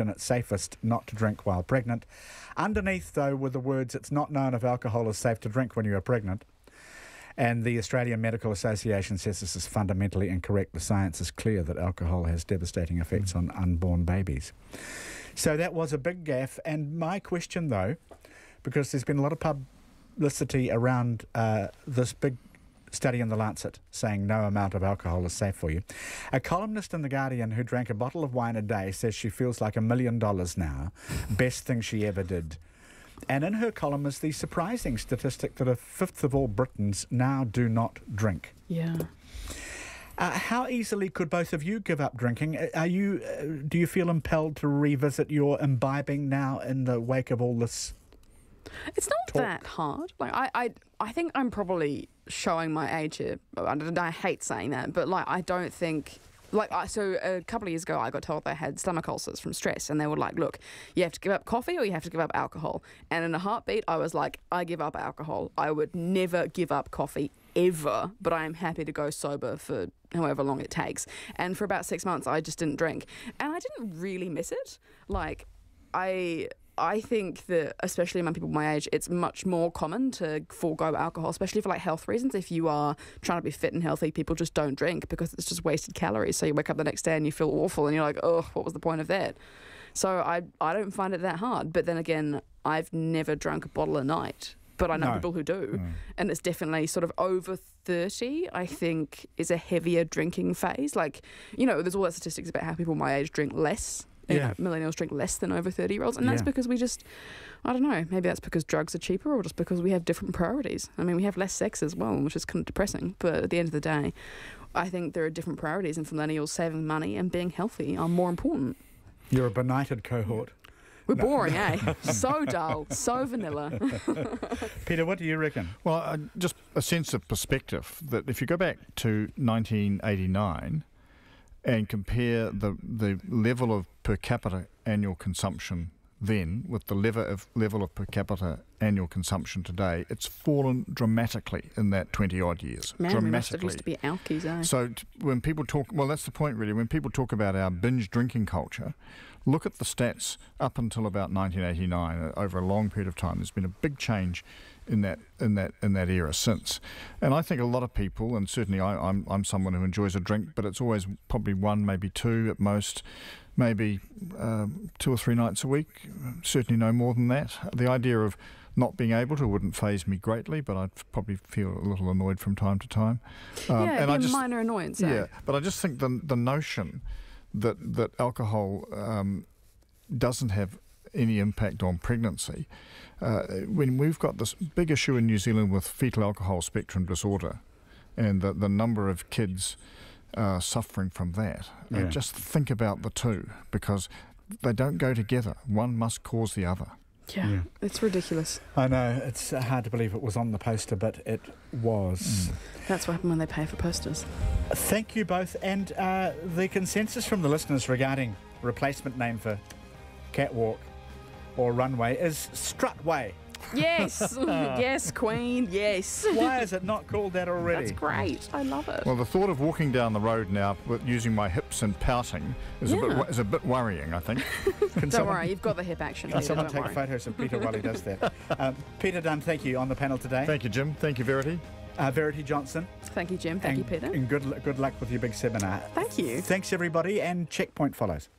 it's safest not to drink while pregnant. Underneath, though, were the words, it's not known if alcohol is safe to drink when you are pregnant. And the Australian Medical Association says this is fundamentally incorrect. The science is clear that alcohol has devastating effects on unborn babies. So that was a big gaffe. And my question, though, because there's been a lot of publicity around this big study in The Lancet saying no amount of alcohol is safe for you. A columnist in The Guardian who drank a bottle of wine a day says she feels like $1 million now. Best thing she ever did. And in her column is the surprising statistic that a fifth of all Britons now do not drink. Yeah. How easily could both of you give up drinking? Do you feel impelled to revisit your imbibing now in the wake of all this? It's not that hard. Like I think I'm probably showing my age here. I hate saying that, but like I don't think. So a couple of years ago, I got told I had stomach ulcers from stress, and they were like, "Look, you have to give up coffee or you have to give up alcohol." And in a heartbeat, I was like, "I give up alcohol. I would never give up coffee ever, but I am happy to go sober for however long it takes." And for about 6 months, I just didn't drink, and I didn't really miss it. Like I think that, especially among people my age, it's much more common to forego alcohol, especially for like health reasons. If you are trying to be fit and healthy, people just don't drink because it's just wasted calories. So you wake up the next day and you feel awful and you're like, oh, what was the point of that? So I don't find it that hard. But then again, I've never drunk a bottle a night, but I know people who do. And it's definitely sort of over 30, I think, is a heavier drinking phase. Like, you know, there's all that statistics about how people my age drink less. You know, millennials drink less than over 30-year-olds, and that's because we just, I don't know, maybe that's because drugs are cheaper or just because we have different priorities. I mean, we have less sex as well, which is kind of depressing, but at the end of the day, I think there are different priorities, and for millennials, saving money and being healthy are more important. You're a benighted cohort. We're boring, eh? So dull, so vanilla. Peter, what do you reckon? Well, just a sense of perspective, that if you go back to 1989 and compare the level of per capita annual consumption then with the level of per capita annual consumption today, it's fallen dramatically in that 20-odd years. Man, dramatically. We must have used to be alkies, eh? So when people talk, well, that's the point really, when people talk about our binge drinking culture, look at the stats up until about 1989. Over a long period of time, there's been a big change in that era since. And I think a lot of people, and certainly I'm someone who enjoys a drink, but it's always probably one, maybe two at most, maybe 2 or 3 nights a week, certainly no more than that. The idea of not being able to wouldn't faze me greatly, but I'd probably feel a little annoyed from time to time. And a minor annoyance. Yeah, but I just think the notion that alcohol doesn't have any impact on pregnancy, when we've got this big issue in New Zealand with fetal alcohol spectrum disorder and the number of kids suffering from that, just think about the two, because they don't go together. One must cause the other. Yeah, it's ridiculous. I know, it's hard to believe it was on the poster, but it was. That's what happened when they pay for posters. Thank you both. And the consensus from the listeners regarding replacement name for catwalk or runway is Strutway. Yes, yes, Queen, yes. Why is it not called that already? That's great. I love it. Well, the thought of walking down the road now with using my hips and pouting is a bit worrying, I think. Don't worry, you've got the hip action. Can someone take photos of Peter while he does that? Peter Dunn, thank you on the panel today. Thank you, Jim. Thank you, Verity. Verity Johnson. Thank you, Jim. Thank you, Peter. And good luck with your big seminar. Thank you. Thanks, everybody, and Checkpoint follows.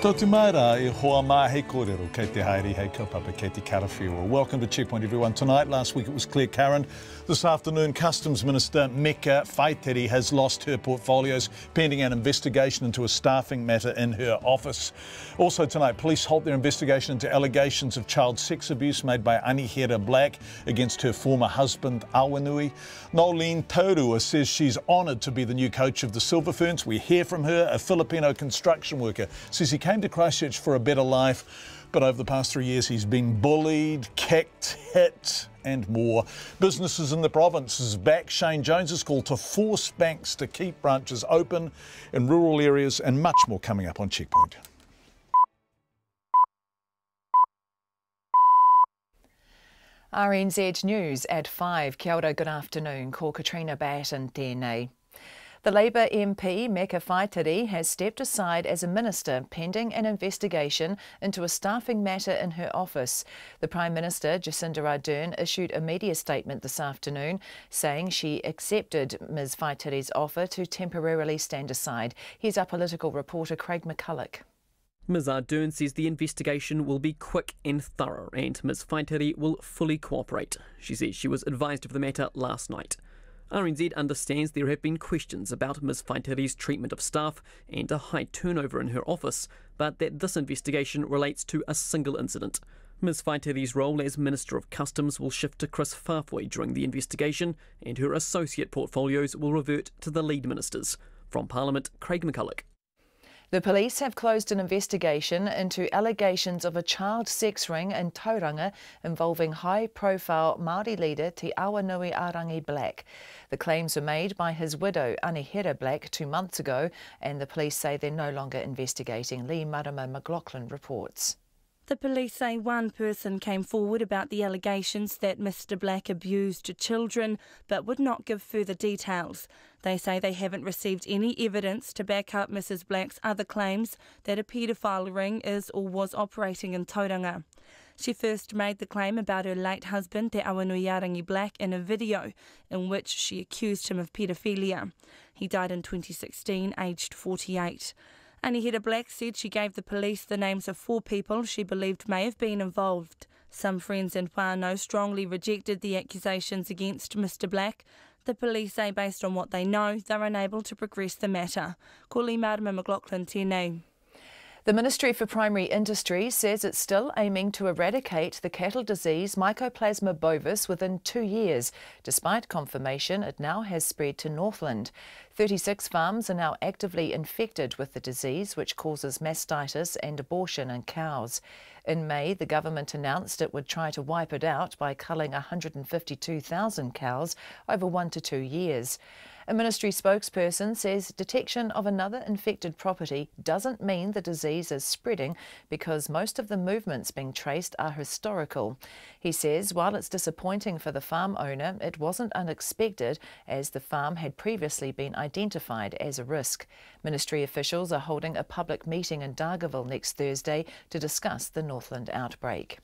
Tō maira I hoa mā hei kōrero kei te haere hei kaupapa kei te karawhiua. Welcome to Checkpoint, everyone. Tonight, last week it was Claire Curran. This afternoon, Customs Minister Meka Whaitiri has lost her portfolios pending an investigation into a staffing matter in her office. Also tonight, police halt their investigation into allegations of child sex abuse made by Anihera Black against her former husband, Awanui. Nolene Taurua says she's honoured to be the new coach of the Silver Ferns. We hear from her. A Filipino construction worker says he came to Christchurch for a better life, but over the past 3 years he's been bullied, kicked, hit and more. Businesses in the province is back. Shane Jones's call to force banks to keep branches open in rural areas, and much more coming up on Checkpoint. RNZ News at 5. Kia ora, good afternoon. Ko Katrina Batten tēnei. The Labour MP, Meka Whaitiri, has stepped aside as a minister pending an investigation into a staffing matter in her office. The Prime Minister, Jacinda Ardern, issued a media statement this afternoon saying she accepted Ms Whaitiri's offer to temporarily stand aside. Here's our political reporter Craig McCulloch. Ms Ardern says the investigation will be quick and thorough and Ms Whaitiri will fully cooperate. She says she was advised of the matter last night. RNZ understands there have been questions about Ms Whaitiri's treatment of staff and a high turnover in her office, but that this investigation relates to a single incident. Ms Whaitiri's role as Minister of Customs will shift to Chris Whāwhoi during the investigation, and her associate portfolios will revert to the lead ministers. From Parliament, Craig McCulloch. The police have closed an investigation into allegations of a child sex ring in Tauranga involving high-profile Māori leader Te Awanui Arangi Black. The claims were made by his widow, Anihera Black, 2 months ago, and the police say they're no longer investigating. Lee Marama McLaughlin reports. The police say one person came forward about the allegations that Mr Black abused children, but would not give further details. They say they haven't received any evidence to back up Mrs Black's other claims that a paedophile ring is or was operating in Tauranga. She first made the claim about her late husband, Te Awanui Arangi Black, in a video in which she accused him of paedophilia. He died in 2016, aged 48. Anihera Black said she gave the police the names of 4 people she believed may have been involved. Some friends and whānau strongly rejected the accusations against Mr Black. The police say based on what they know, they're unable to progress the matter. Ko Lee Marama McLaughlin tēnei. The Ministry for Primary Industries says it's still aiming to eradicate the cattle disease Mycoplasma bovis within 2 years. Despite confirmation, it now has spread to Northland. 36 farms are now actively infected with the disease, which causes mastitis and abortion in cows. In May, the government announced it would try to wipe it out by culling 152,000 cows over 1 to 2 years. A ministry spokesperson says detection of another infected property doesn't mean the disease is spreading because most of the movements being traced are historical. He says while it's disappointing for the farm owner, it wasn't unexpected as the farm had previously been identified as a risk. Ministry officials are holding a public meeting in Dargaville next Thursday to discuss the Northland outbreak.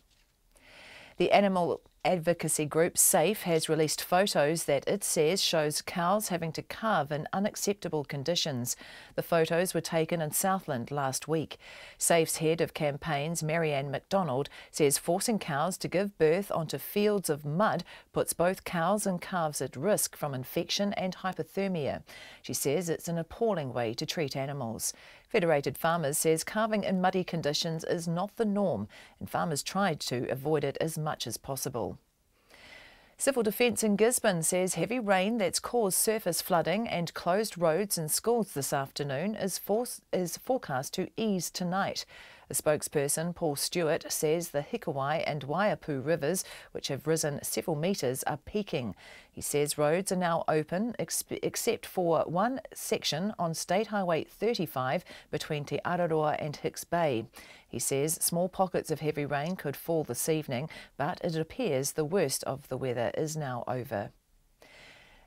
The animal advocacy group SAFE has released photos that it says shows cows having to calve in unacceptable conditions. The photos were taken in Southland last week. SAFE's head of campaigns, Marianne MacDonald, says forcing cows to give birth onto fields of mud puts both cows and calves at risk from infection and hypothermia. She says it's an appalling way to treat animals. Federated Farmers says calving in muddy conditions is not the norm, and farmers tried to avoid it as much as possible. Civil Defence in Gisborne says heavy rain that's caused surface flooding and closed roads and schools this afternoon is forecast to ease tonight. A spokesperson, Paul Stewart, says the Hikawai and Waiapu rivers, which have risen several metres, are peaking. He says roads are now open except for one section on State Highway 35 between Te Araroa and Hicks Bay. He says small pockets of heavy rain could fall this evening, but it appears the worst of the weather is now over.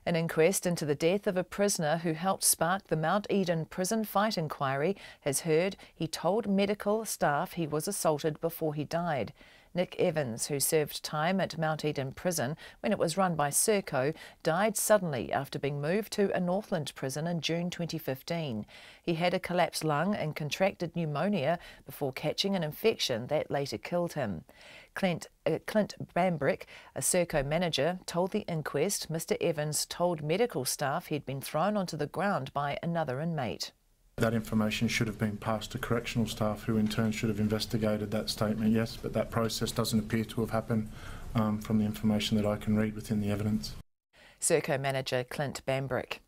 An inquest into the death of a prisoner who helped spark the Mount Eden prison fight inquiry has heard he told medical staff he was assaulted before he died. Nick Evans, who served time at Mount Eden prison when it was run by Serco, died suddenly after being moved to a Northland prison in June 2015. He had a collapsed lung and contracted pneumonia before catching an infection that later killed him. Clint Bambrick, a Serco manager, told the inquest Mr Evans told medical staff he'd been thrown onto the ground by another inmate. That information should have been passed to correctional staff who in turn should have investigated that statement, yes, but that process doesn't appear to have happened from the information that I can read within the evidence. Serco manager Clint Bambrick.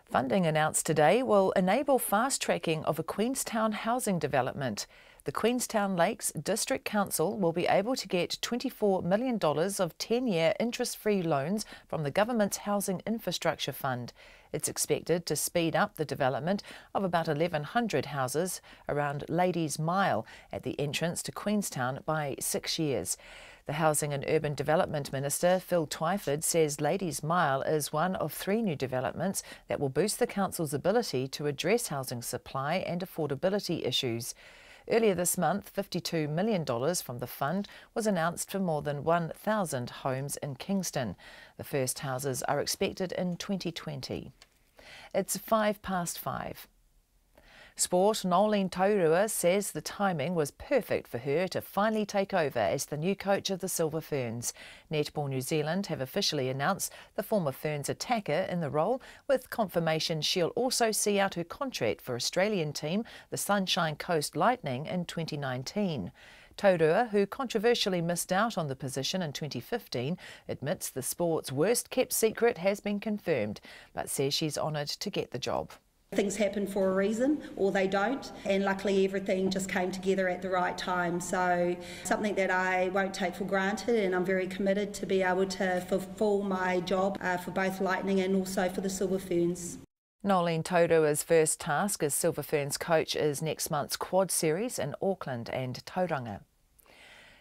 Funding announced today will enable fast-tracking of a Queenstown housing development. The Queenstown Lakes District Council will be able to get $24 million of 10-year interest-free loans from the government's Housing Infrastructure Fund. It's expected to speed up the development of about 1,100 houses around Ladies Mile at the entrance to Queenstown by 6 years. The Housing and Urban Development Minister, Phil Twyford, says Ladies Mile is one of 3 new developments that will boost the council's ability to address housing supply and affordability issues. Earlier this month, $52 million from the fund was announced for more than 1,000 homes in Kingston. The first houses are expected in 2020. It's 5:05. Sport, Nolene Tauranga says the timing was perfect for her to finally take over as the new coach of the Silver Ferns. Netball New Zealand have officially announced the former Ferns attacker in the role, with confirmation she'll also see out her contract for Australian team, the Sunshine Coast Lightning, in 2019. Tauranga, who controversially missed out on the position in 2015, admits the sport's worst-kept secret has been confirmed, but says she's honoured to get the job. Things happen for a reason, or they don't, and luckily everything just came together at the right time. So something that I won't take for granted, and I'm very committed to be able to fulfil my job for both Lightning and also for the Silver Ferns. Nolene Tauranga's first task as Silver Ferns coach is next month's Quad Series in Auckland and Tauranga.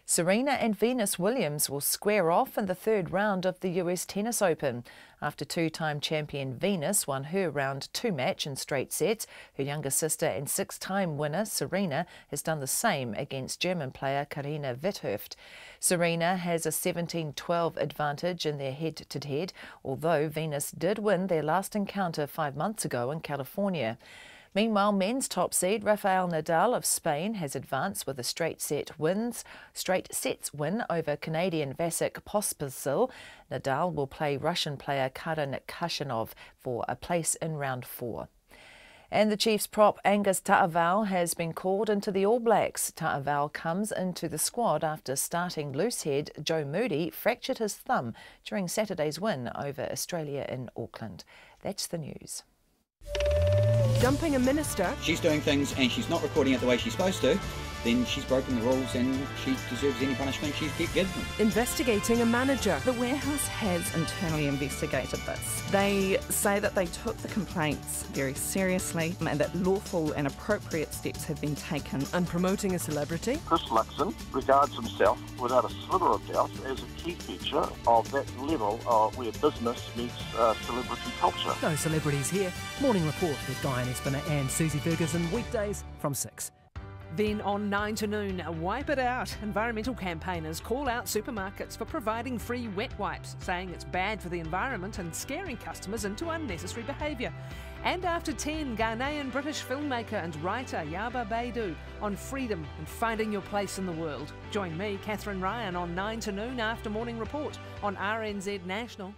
Serena and Venus Williams will square off in the 3rd round of the US Tennis Open. After 2-time champion Venus won her round 2 match in straight sets, her younger sister and 6-time winner Serena has done the same against German player Carina Witthöft. Serena has a 17-12 advantage in their head-to-head, although Venus did win their last encounter 5 months ago in California. Meanwhile, men's top seed Rafael Nadal of Spain has advanced with a straight sets win over Canadian Vasek Pospisil. Nadal will play Russian player Karen Khachanov for a place in round 4. And the Chiefs prop Angus Ta'avao has been called into the All Blacks. Ta'avao comes into the squad after starting loosehead Joe Moody fractured his thumb during Saturday's win over Australia in Auckland. That's the news. Dumping a minister. She's doing things and she's not recording it the way she's supposed to, then she's broken the rules and she deserves any punishment she's given. Investigating a manager. The warehouse has internally investigated this. They say that they took the complaints very seriously and that lawful and appropriate steps have been taken. And promoting a celebrity. Chris Luxon regards himself, without a sliver of doubt, as a key feature of that level where business meets celebrity culture. No celebrities here. Morning Report with Diane Espiner and Susie Ferguson, weekdays from 6. Then on 9 to noon, Wipe It Out. Environmental campaigners call out supermarkets for providing free wet wipes, saying it's bad for the environment and scaring customers into unnecessary behaviour. And after 10, Ghanaian British filmmaker and writer Yaba Baidu on freedom and finding your place in the world. Join me, Catherine Ryan, on 9 to noon after Morning Report on RNZ National.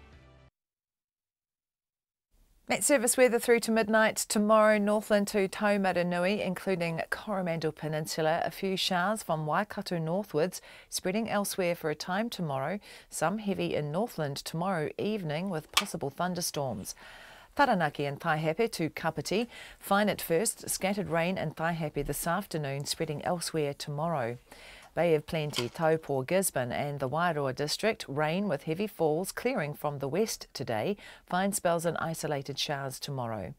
Met service weather through to midnight tomorrow, Northland to Taumaranui, including Coromandel Peninsula. A few showers from Waikato northwards, spreading elsewhere for a time tomorrow. Some heavy in Northland tomorrow evening with possible thunderstorms. Taranaki and Taihape to Kapiti. Fine at first, scattered rain in Taihape this afternoon, spreading elsewhere tomorrow. Bay of Plenty, Taupo, Gisborne and the Wairoa district. Rain with heavy falls clearing from the west today. Fine spells and isolated showers tomorrow.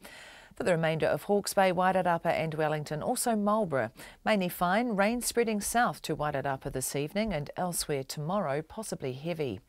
For the remainder of Hawke's Bay, Wairarapa and Wellington, also Marlborough. Mainly fine, rain spreading south to Wairarapa this evening and elsewhere tomorrow, possibly heavy.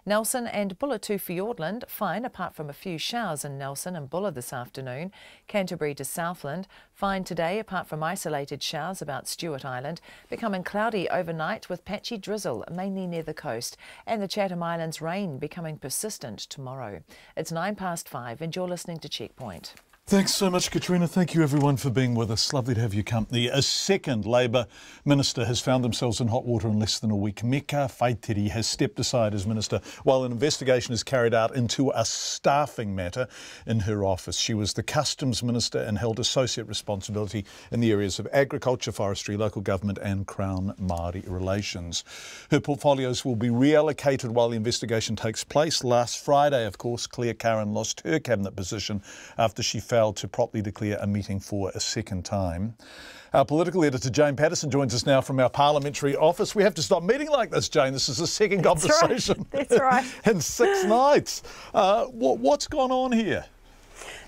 Nelson and Bulla to Fiordland, fine apart from a few showers in Nelson and Bulla this afternoon. Canterbury to Southland, fine today apart from isolated showers about Stewart Island. Becoming cloudy overnight with patchy drizzle, mainly near the coast. And the Chatham Islands rain becoming persistent tomorrow. It's 5:09 and you're listening to Checkpoint. Thanks so much, Katrina. Thank you, everyone, for being with us. Lovely to have your company. A second Labour minister has found themselves in hot water in less than a week. Meka Whaitiri has stepped aside as minister while an investigation is carried out into a staffing matter in her office. She was the customs minister and held associate responsibility in the areas of agriculture, forestry, local government and Crown Māori relations. Her portfolios will be reallocated while the investigation takes place. Last Friday, of course, Claire Curran lost her cabinet position after she failed to properly declare a meeting for a second time. Our political editor, Jane Patterson, joins us now from our parliamentary office. We have to stop meeting like this, Jane. This is the second conversation. That's right. In 6 nights. What's gone on here?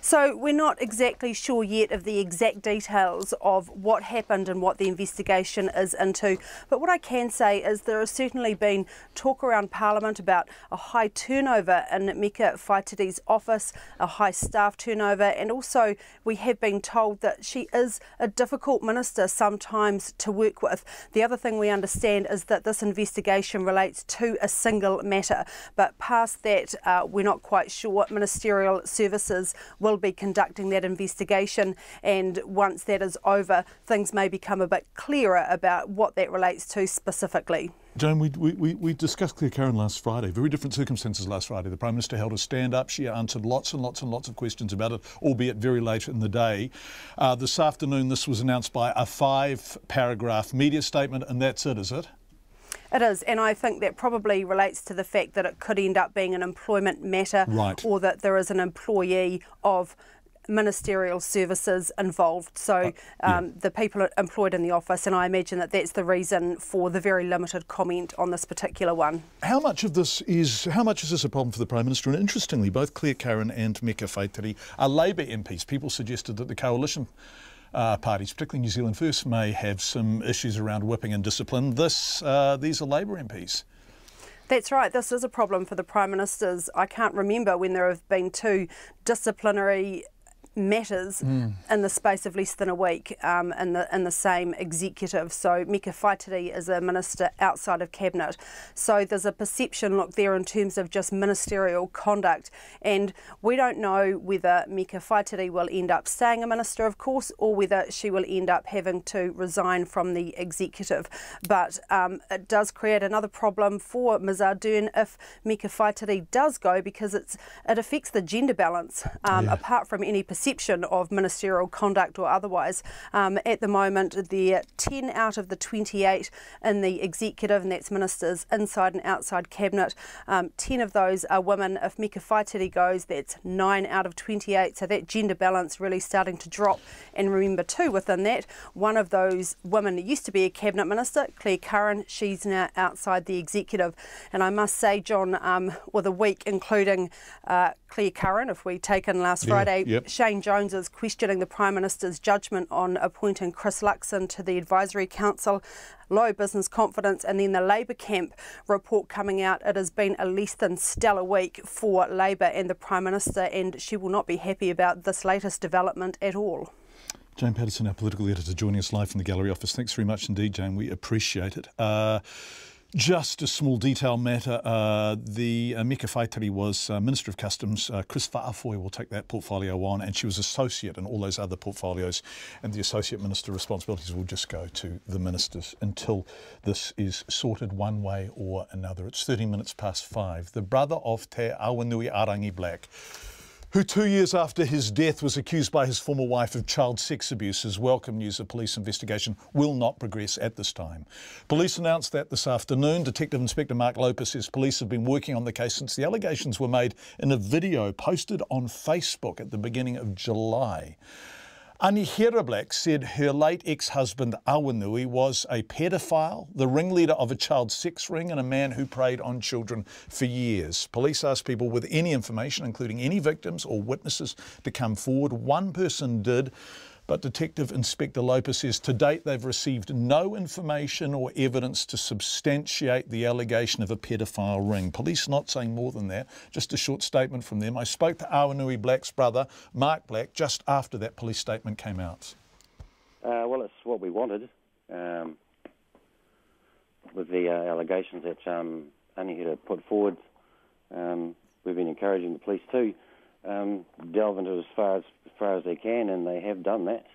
So we're not exactly sure yet of the exact details of what happened and what the investigation is into. But what I can say is there has certainly been talk around Parliament about a high turnover in Mika Whaitiri's office, a high staff turnover, and also we have been told that she is a difficult minister sometimes to work with. The other thing we understand is that this investigation relates to a single matter, but past that we're not quite sure. Ministerial Services will be conducting that investigation, and once that is over, things may become a bit clearer about what that relates to specifically. Joan, we discussed Claire Curran last Friday, very different circumstances last Friday. The Prime Minister held a stand-up. She answered lots and lots and lots of questions about it, albeit very late in the day. This afternoon, this was announced by a 5-paragraph media statement, and that's it, is it? It is, and I think that probably relates to the fact that it could end up being an employment matter, right, or that there is an employee of Ministerial Services involved. So the people employed in the office, and I imagine that that's the reason for the very limited comment on this particular one. How much is this a problem for the Prime Minister? And interestingly, both Claire Curran and Mika Whaitiri are Labour MPs. People suggested that the coalition parties, particularly New Zealand First, may have some issues around whipping and discipline. These are Labour MPs. That's right. This is a problem for the Prime Ministers. I can't remember when there have been 2 disciplinary matters in the space of less than a week in the same executive. So Mika Whaitiri is a minister outside of cabinet. So there's a perception, look, there in terms of just ministerial conduct, and we don't know whether Mika Whaitiri will end up staying a minister, of course, or whether she will end up having to resign from the executive. But it does create another problem for Ms Ardern if Mika Whaitiri does go, because it affects the gender balance, apart from any perception of ministerial conduct or otherwise. At the moment, there are 10 out of the 28 in the executive, and that's ministers inside and outside cabinet. 10 of those are women. If Mika Whaitiri goes, that's 9 out of 28. So that gender balance really starting to drop. And remember too, within that, one of those women used to be a cabinet minister, Claire Curran. She's now outside the executive. And I must say, John, with a week including Claire Curran, if we take in last Friday, Shane Jones is questioning the Prime Minister's judgment on appointing Chris Luxon to the Advisory Council. Low business confidence, and then the Labour camp report coming out. It has been a less than stellar week for Labour and the Prime Minister, and she will not be happy about this latest development at all. Jane Patterson, our political editor, joining us live from the gallery office. Thanks very much indeed, Jane. We appreciate it. Just a small detail matter. The Mika Whaitiri was Minister of Customs. Chris Whaafoe will take that portfolio on, and she was associate in all those other portfolios, and the associate minister responsibilities will just go to the ministers until this is sorted one way or another. It's 30 minutes past 5. The brother of Te Awanui Arangi Black, who 2 years after his death was accused by his former wife of child sex abuse, has welcomed news a police investigation will not progress at this time. Police announced that this afternoon. Detective Inspector Mark Lopez says police have been working on the case since the allegations were made in a video posted on Facebook at the beginning of July. Anihira Black said her late ex-husband Awanui was a paedophile, the ringleader of a child sex ring, and a man who preyed on children for years. Police asked people with any information, including any victims or witnesses, to come forward. One person did, but Detective Inspector Lopez says to date they've received no information or evidence to substantiate the allegation of a paedophile ring. Police not saying more than that, just a short statement from them. I spoke to Awanui Black's brother, Mark Black, just after that police statement came out. Well, it's what we wanted with the allegations that Anihira put forward. We've been encouraging the police to delve into it as far as they can, and they have done that.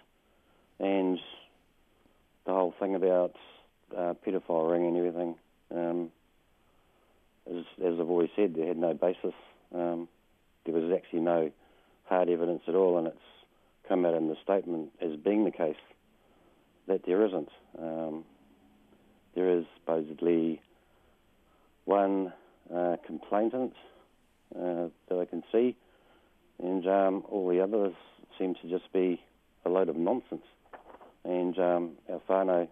And the whole thing about paedophile ring and everything, as I've always said, they had no basis. There was actually no hard evidence at all, and it's come out in the statement as being the case that there isn't. There is supposedly one complainant that I can see, and all the others seem to just be a load of nonsense. And our whānau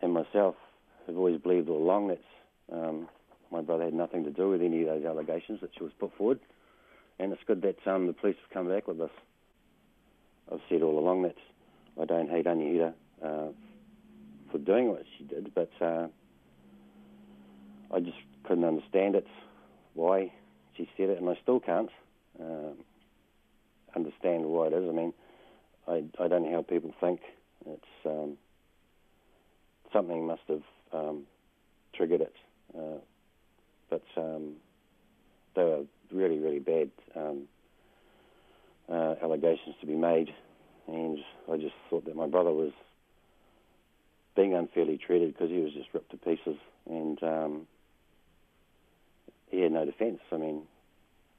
and myself have always believed all along that my brother had nothing to do with any of those allegations that she was put forward. and it's good that the police have come back with this. I've said all along that I don't hate Anihira for doing what she did, but I just couldn't understand it, why she said it, and I still can't understand why it is. I mean, I don't know how people think. It's something must have triggered it, but they were really, really bad allegations to be made, and I just thought that my brother was being unfairly treated because he was just ripped to pieces, and he had no defence. I mean,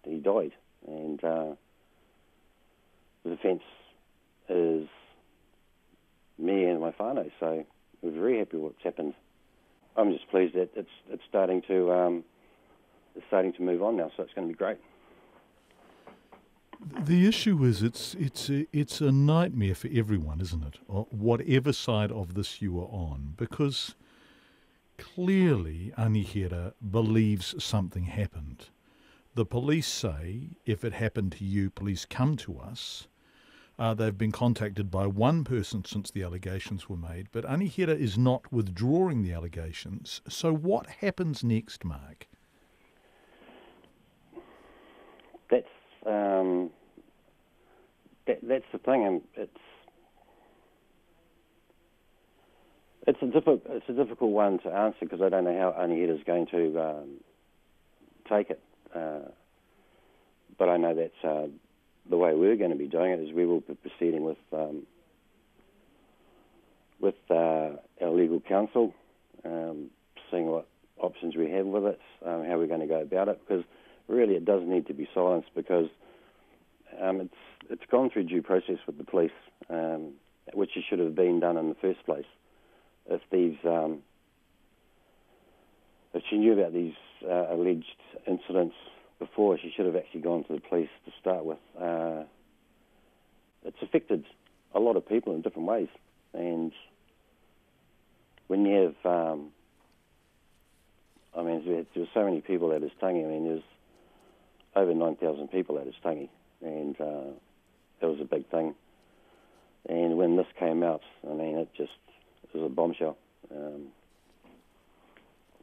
he died, and the defence is me and my whānau, so we're very happy with what's happened. I'm just pleased that it's starting to move on now, so it's going to be great. The issue is it's a nightmare for everyone, isn't it? Or whatever side of this you are on, because clearly Anihira believes something happened. The police say, if it happened to you, please come to us. They've been contacted by one person since the allegations were made, but Anihira is not withdrawing the allegations. So what happens next, Mark? That's the thing, and it's a difficult one to answer because I don't know how Anihira is going to take it. But I know that's the way we're going to be doing it is we will be proceeding with our legal counsel, seeing what options we have with it, how we're going to go about it, because really it does need to be silenced because it's gone through due process with the police, which it should have been done in the first place. If she knew about these alleged incidents before, she should have actually gone to the police to start with. It's affected a lot of people in different ways, and when you have, there's so many people at Istangi. I mean, there's over 9,000 people at Istangi, and that was a big thing. And when this came out, I mean, it was a bombshell.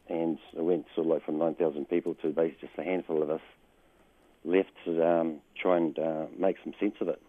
And it went sort of like from 9,000 people to basically just a handful of us left to try and make some sense of it.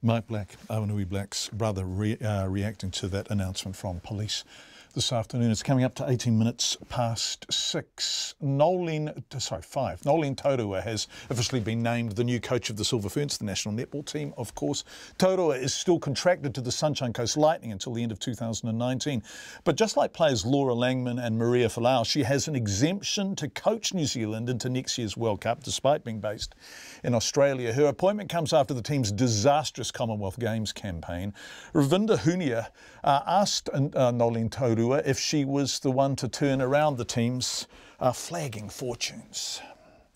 Mike Black, Awanui Black's brother, reacting to that announcement from police this afternoon. It's coming up to 18 minutes past 6. 5. Nolene Tauranga has officially been named the new coach of the Silver Ferns, the national netball team, of course. Tauranga is still contracted to the Sunshine Coast Lightning until the end of 2019. But just like players Laura Langman and Maria Folau, she has an exemption to coach New Zealand into next year's World Cup, despite being based in Australia. Her appointment comes after the team's disastrous Commonwealth Games campaign. Ravinda Hunia asked Nolene Tauranga if she was the one to turn around the team's flagging fortunes.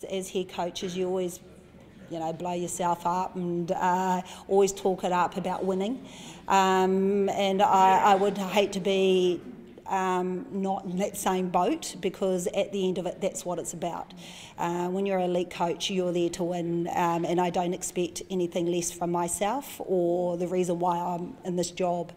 As head coaches, you always, blow yourself up and always talk it up about winning. And I would hate to be not in that same boat, because at the end of it, that's what it's about. When you're an elite coach, you're there to win, and I don't expect anything less from myself or the reason why I'm in this job.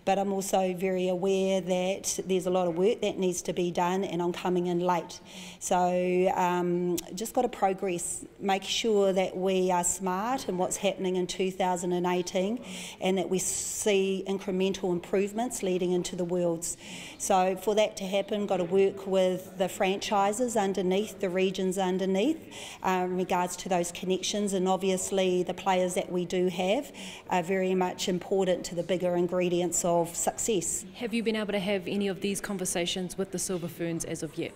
But I'm also very aware that there's a lot of work that needs to be done, and I'm coming in late. So just got to progress, make sure that we are smart in what's happening in 2018 and that we see incremental improvements leading into the Worlds. So for that to happen, got to work with the franchises underneath, the regions underneath, in regards to those connections, and obviously the players that we do have are very much important to the bigger ingredients of success. Have you been able to have any of these conversations with the Silver Ferns as of yet?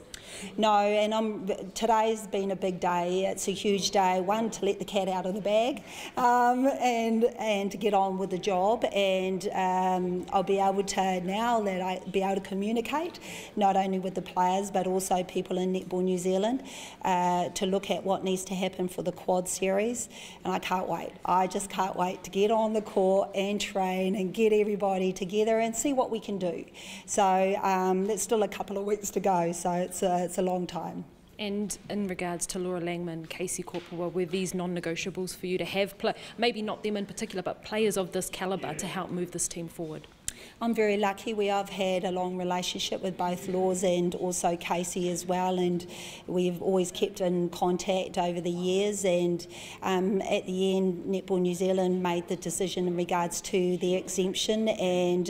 No, and today's been a big day. It's a huge day, one, to let the cat out of the bag, and to get on with the job, and I'll be able to, now that I be able to communicate not only with the players but also people in Netball New Zealand to look at what needs to happen for the quad series, and I can't wait. I just can't wait to get on the court and train and get everybody together and see what we can do. So there's still a couple of weeks to go, so it's a long time. And in regards to Laura Langman, Casey Corporal, were these non-negotiables for you to have, maybe not them in particular, but players of this calibre to help move this team forward? I'm very lucky. We have had a long relationship with both Laws and also Casey as well, and we've always kept in contact over the years. And at the end, Netball New Zealand made the decision in regards to the exemption, and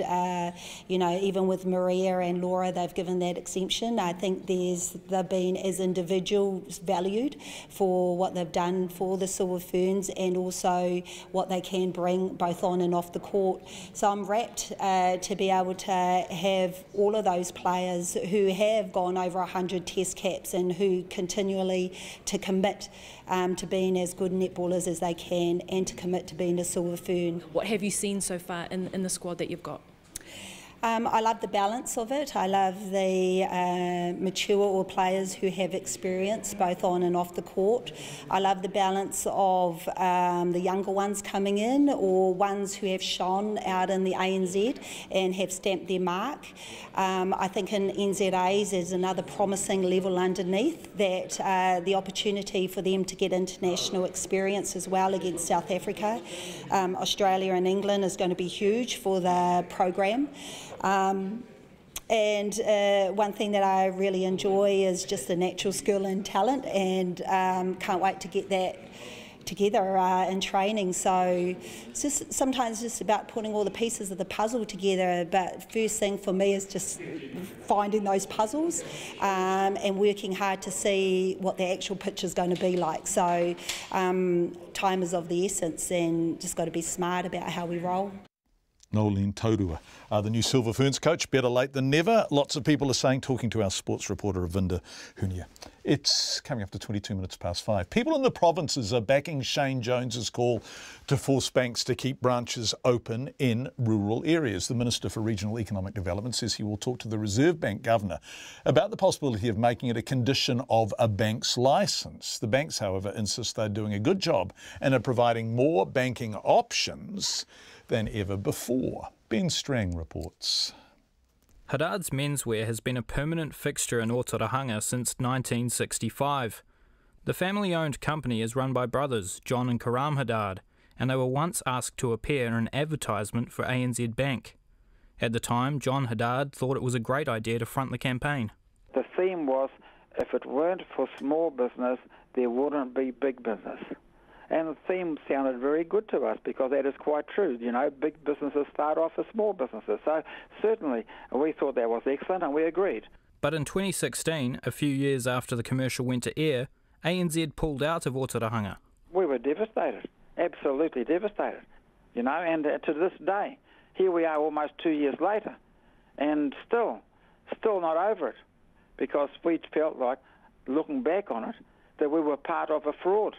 even with Maria and Laura, they've given that exemption. I think they've been as individuals valued for what they've done for the Silver Ferns and also what they can bring both on and off the court. So I'm rapt to be able to have all of those players who have gone over 100 test caps and who continually to commit to being as good netballers as they can and to commit to being a Silver Fern. What have you seen so far in the squad that you've got? I love the balance of it. I love the mature or players who have experience both on and off the court. I love the balance of the younger ones coming in or ones who have shone out in the ANZ and have stamped their mark. I think in NZAs there's another promising level underneath that the opportunity for them to get international experience as well against South Africa. Australia and England is going to be huge for the program. And one thing that I really enjoy is just the natural skill and talent, and can't wait to get that together in training. So it's just sometimes just about putting all the pieces of the puzzle together, but first thing for me is just finding those puzzles and working hard to see what the actual picture is going to be like. So time is of the essence, and just got to be smart about how we roll. Nolene Taurua, the new Silver Ferns coach, better late than never. Lots of people are saying, talking to our sports reporter Avinda Hunia. It's coming up to 22 minutes past 5. People in the provinces are backing Shane Jones's call to force banks to keep branches open in rural areas. The Minister for Regional Economic Development says he will talk to the Reserve Bank Governor about the possibility of making it a condition of a bank's licence. The banks, however, insist they're doing a good job and are providing more banking options than ever before. Ben Strang reports. Haddad's menswear has been a permanent fixture in Tauranga since 1965. The family-owned company is run by brothers John and Karam Haddad, and they were once asked to appear in an advertisement for ANZ Bank. At the time, John Haddad thought it was a great idea to front the campaign. The theme was, if it weren't for small business, there wouldn't be big business. And the theme sounded very good to us because that is quite true. You know, big businesses start off as small businesses. So certainly we thought that was excellent and we agreed. But in 2016, a few years after the commercial went to air, ANZ pulled out of Tauranga. We were devastated, absolutely devastated. You know, and to this day, here we are almost 2 years later and still not over it because we felt like, looking back on it, that we were part of a fraud.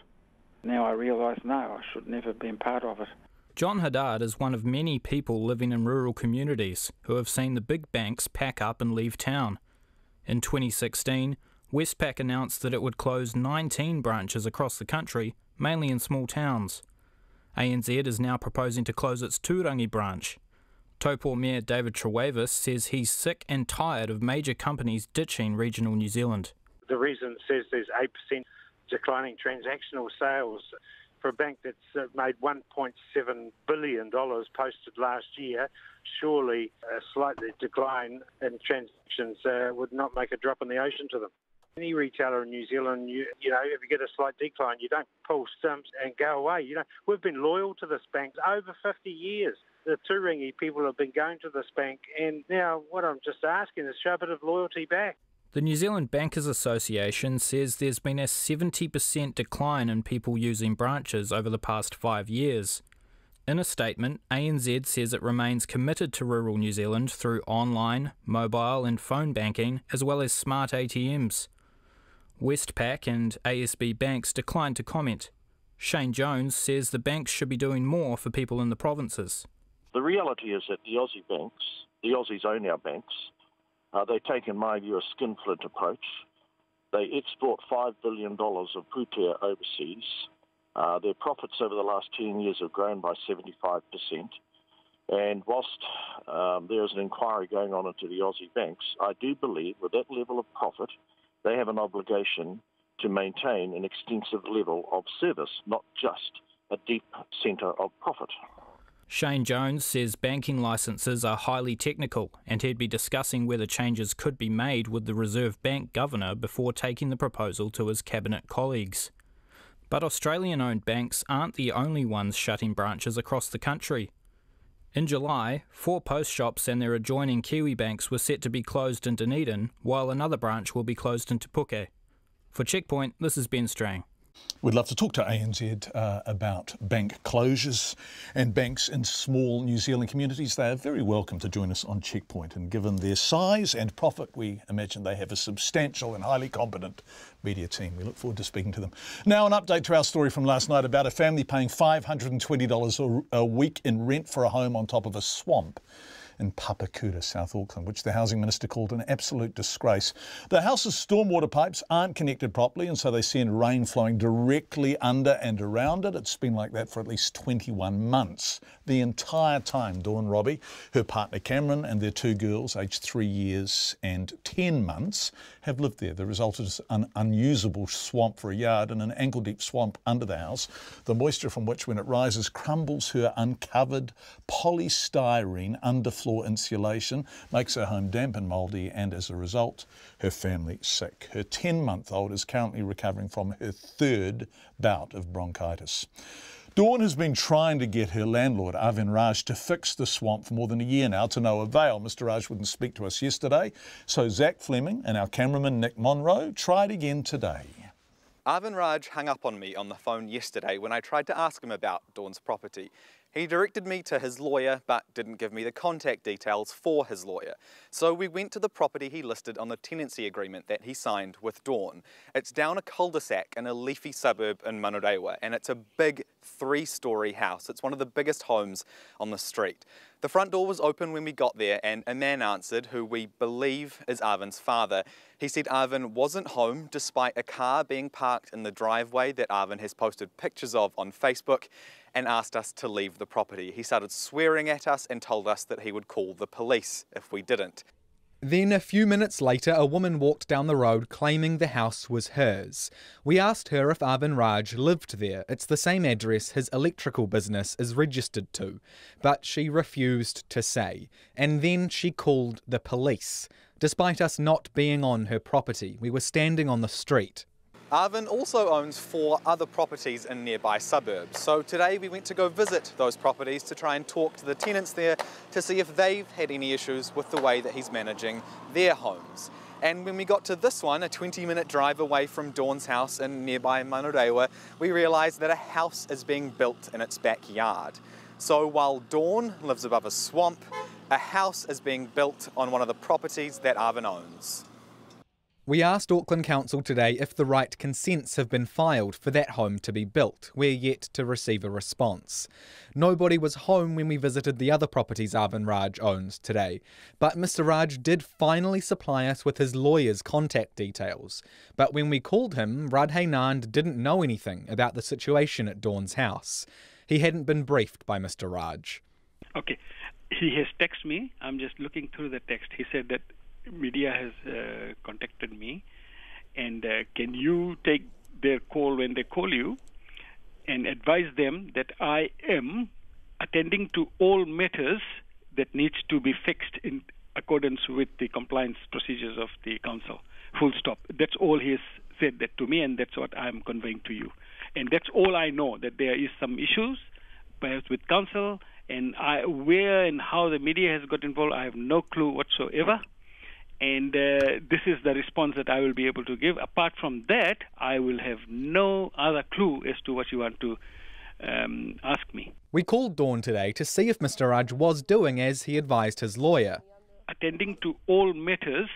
Now I realise, no, I should never have been part of it. John Haddad is one of many people living in rural communities who have seen the big banks pack up and leave town. In 2016, Westpac announced that it would close 19 branches across the country, mainly in small towns. ANZ is now proposing to close its Tauranga branch. Taupō Mayor David Trewavis says he's sick and tired of major companies ditching regional New Zealand. The reason it says there's 8% declining transactional sales for a bank that's made $1.7 billion posted last year, surely a slight decline in transactions would not make a drop in the ocean to them. Any retailer in New Zealand, you know, if you get a slight decline, you don't pull stumps and go away. You know, we've been loyal to this bank over 50 years. The Tauranga people have been going to this bank, and now what I'm just asking is show a bit of loyalty back. The New Zealand Bankers Association says there's been a 70% decline in people using branches over the past 5 years. In a statement, ANZ says it remains committed to rural New Zealand through online, mobile and phone banking, as well as smart ATMs. Westpac and ASB banks declined to comment. Shane Jones says the banks should be doing more for people in the provinces. The reality is that the Aussie banks, the Aussies own our banks. They take, in my view, a skinflint approach. They export $5 billion of putea overseas. Their profits over the last 10 years have grown by 75%. And whilst there is an inquiry going on into the Aussie banks, I do believe with that level of profit they have an obligation to maintain an extensive level of service, not just a deep centre of profit. Shane Jones says banking licences are highly technical and he'd be discussing whether changes could be made with the Reserve Bank Governor before taking the proposal to his Cabinet colleagues. But Australian-owned banks aren't the only ones shutting branches across the country. In July, 4 post shops and their adjoining Kiwi banks were set to be closed in Dunedin, while another branch will be closed in Te Puke. For Checkpoint, this is Ben Strang. We'd love to talk to ANZ about bank closures and banks in small New Zealand communities. They are very welcome to join us on Checkpoint, and given their size and profit, we imagine they have a substantial and highly competent media team. We look forward to speaking to them. Now, an update to our story from last night about a family paying $520 a week in rent for a home on top of a swamp in Papakura, South Auckland, which the Housing Minister called an absolute disgrace. The house's stormwater pipes aren't connected properly, and so they send rain flowing directly under and around it. It's been like that for at least 21 months. The entire time, Dawn Robbie, her partner Cameron and their 2 girls, aged 3 years and 10 months, have lived there. The result is an unusable swamp for a yard and an ankle-deep swamp under the house, the moisture from which, when it rises, crumbles her uncovered polystyrene underfloor insulation, makes her home damp and mouldy, and as a result, her family sick. Her 10-month-old is currently recovering from her 3rd bout of bronchitis. Dawn has been trying to get her landlord, Arvin Raj, to fix the swamp for more than a year now, to no avail. Mr Raj wouldn't speak to us yesterday, so Zach Fleming and our cameraman Nick Monroe tried again today. Arvin Raj hung up on me on the phone yesterday when I tried to ask him about Dawn's property. He directed me to his lawyer but didn't give me the contact details for his lawyer. So we went to the property he listed on the tenancy agreement that he signed with Dawn. It's down a cul-de-sac in a leafy suburb in Manurewa, and it's a big 3-storey house. It's one of the biggest homes on the street. The front door was open when we got there, and a man answered who we believe is Arvin's father. He said Arvin wasn't home despite a car being parked in the driveway that Arvin has posted pictures of on Facebook, and asked us to leave the property. He started swearing at us and told us that he would call the police if we didn't. Then a few minutes later, a woman walked down the road claiming the house was hers. We asked her if Arvin Raj lived there. It's the same address his electrical business is registered to. But she refused to say. And then she called the police. Despite us not being on her property, we were standing on the street. Arvin also owns 4 other properties in nearby suburbs, so today we went to go visit those properties to try and talk to the tenants there to see if they've had any issues with the way that he's managing their homes. And when we got to this one, a 20-minute drive away from Dawn's house in nearby Manurewa, we realised that a house is being built in its backyard. So while Dawn lives above a swamp, a house is being built on one of the properties that Arvin owns. We asked Auckland Council today if the right consents have been filed for that home to be built. We're yet to receive a response. Nobody was home when we visited the other properties Arvin Raj owns today, but Mr Raj did finally supply us with his lawyer's contact details. But when we called him, Radhe Nand didn't know anything about the situation at Dawn's house. He hadn't been briefed by Mr Raj. Okay, he has texted me. I'm just looking through the text. He said that media has contacted me, and can you take their call when they call you and advise them that I am attending to all matters that needs to be fixed in accordance with the compliance procedures of the council. Full stop. That's all he has said that to me, and that's what I'm conveying to you. And that's all I know, that there is some issues perhaps with council, and where and how the media has got involved, I have no clue whatsoever. And this is the response that I will be able to give. Apart from that, I will have no other clue as to what you want to ask me. We called Dawn today to see if Mr Raj was doing as he advised his lawyer. Attending to all matters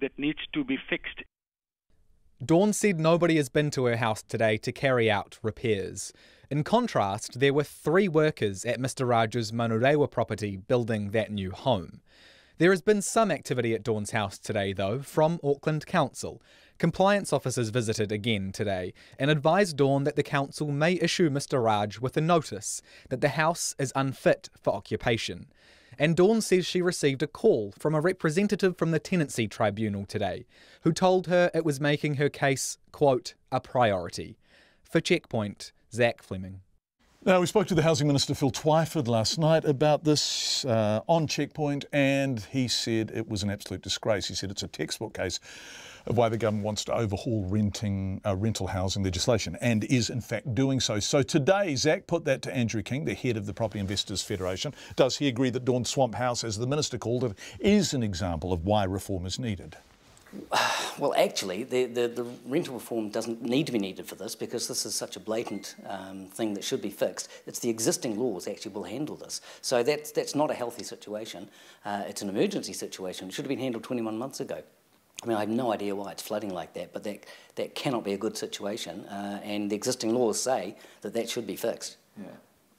that needs to be fixed. Dawn said nobody has been to her house today to carry out repairs. In contrast, there were 3 workers at Mr Raj's Manurewa property building that new home. There has been some activity at Dawn's house today, though, from Auckland Council. Compliance officers visited again today and advised Dawn that the council may issue Mr Raj with a notice that the house is unfit for occupation. And Dawn says she received a call from a representative from the Tenancy Tribunal today, who told her it was making her case, quote, a priority. For Checkpoint, Zach Fleming. Now, we spoke to the Housing Minister Phil Twyford last night about this on Checkpoint, and he said it was an absolute disgrace. He said it's a textbook case of why the government wants to overhaul rental housing legislation, and is in fact doing so. So today, Zach put that to Andrew King, the head of the Property Investors Federation. Does he agree that Dawn's Swamp House, as the Minister called it, is an example of why reform is needed? Well, actually, the rental reform doesn't need to be needed for this, because this is such a blatant thing that should be fixed. It's the existing laws actually will handle this. So that's not a healthy situation. It's an emergency situation. It should have been handled 21 months ago. I mean, I have no idea why it's flooding like that, but that cannot be a good situation. And the existing laws say that should be fixed. Yeah.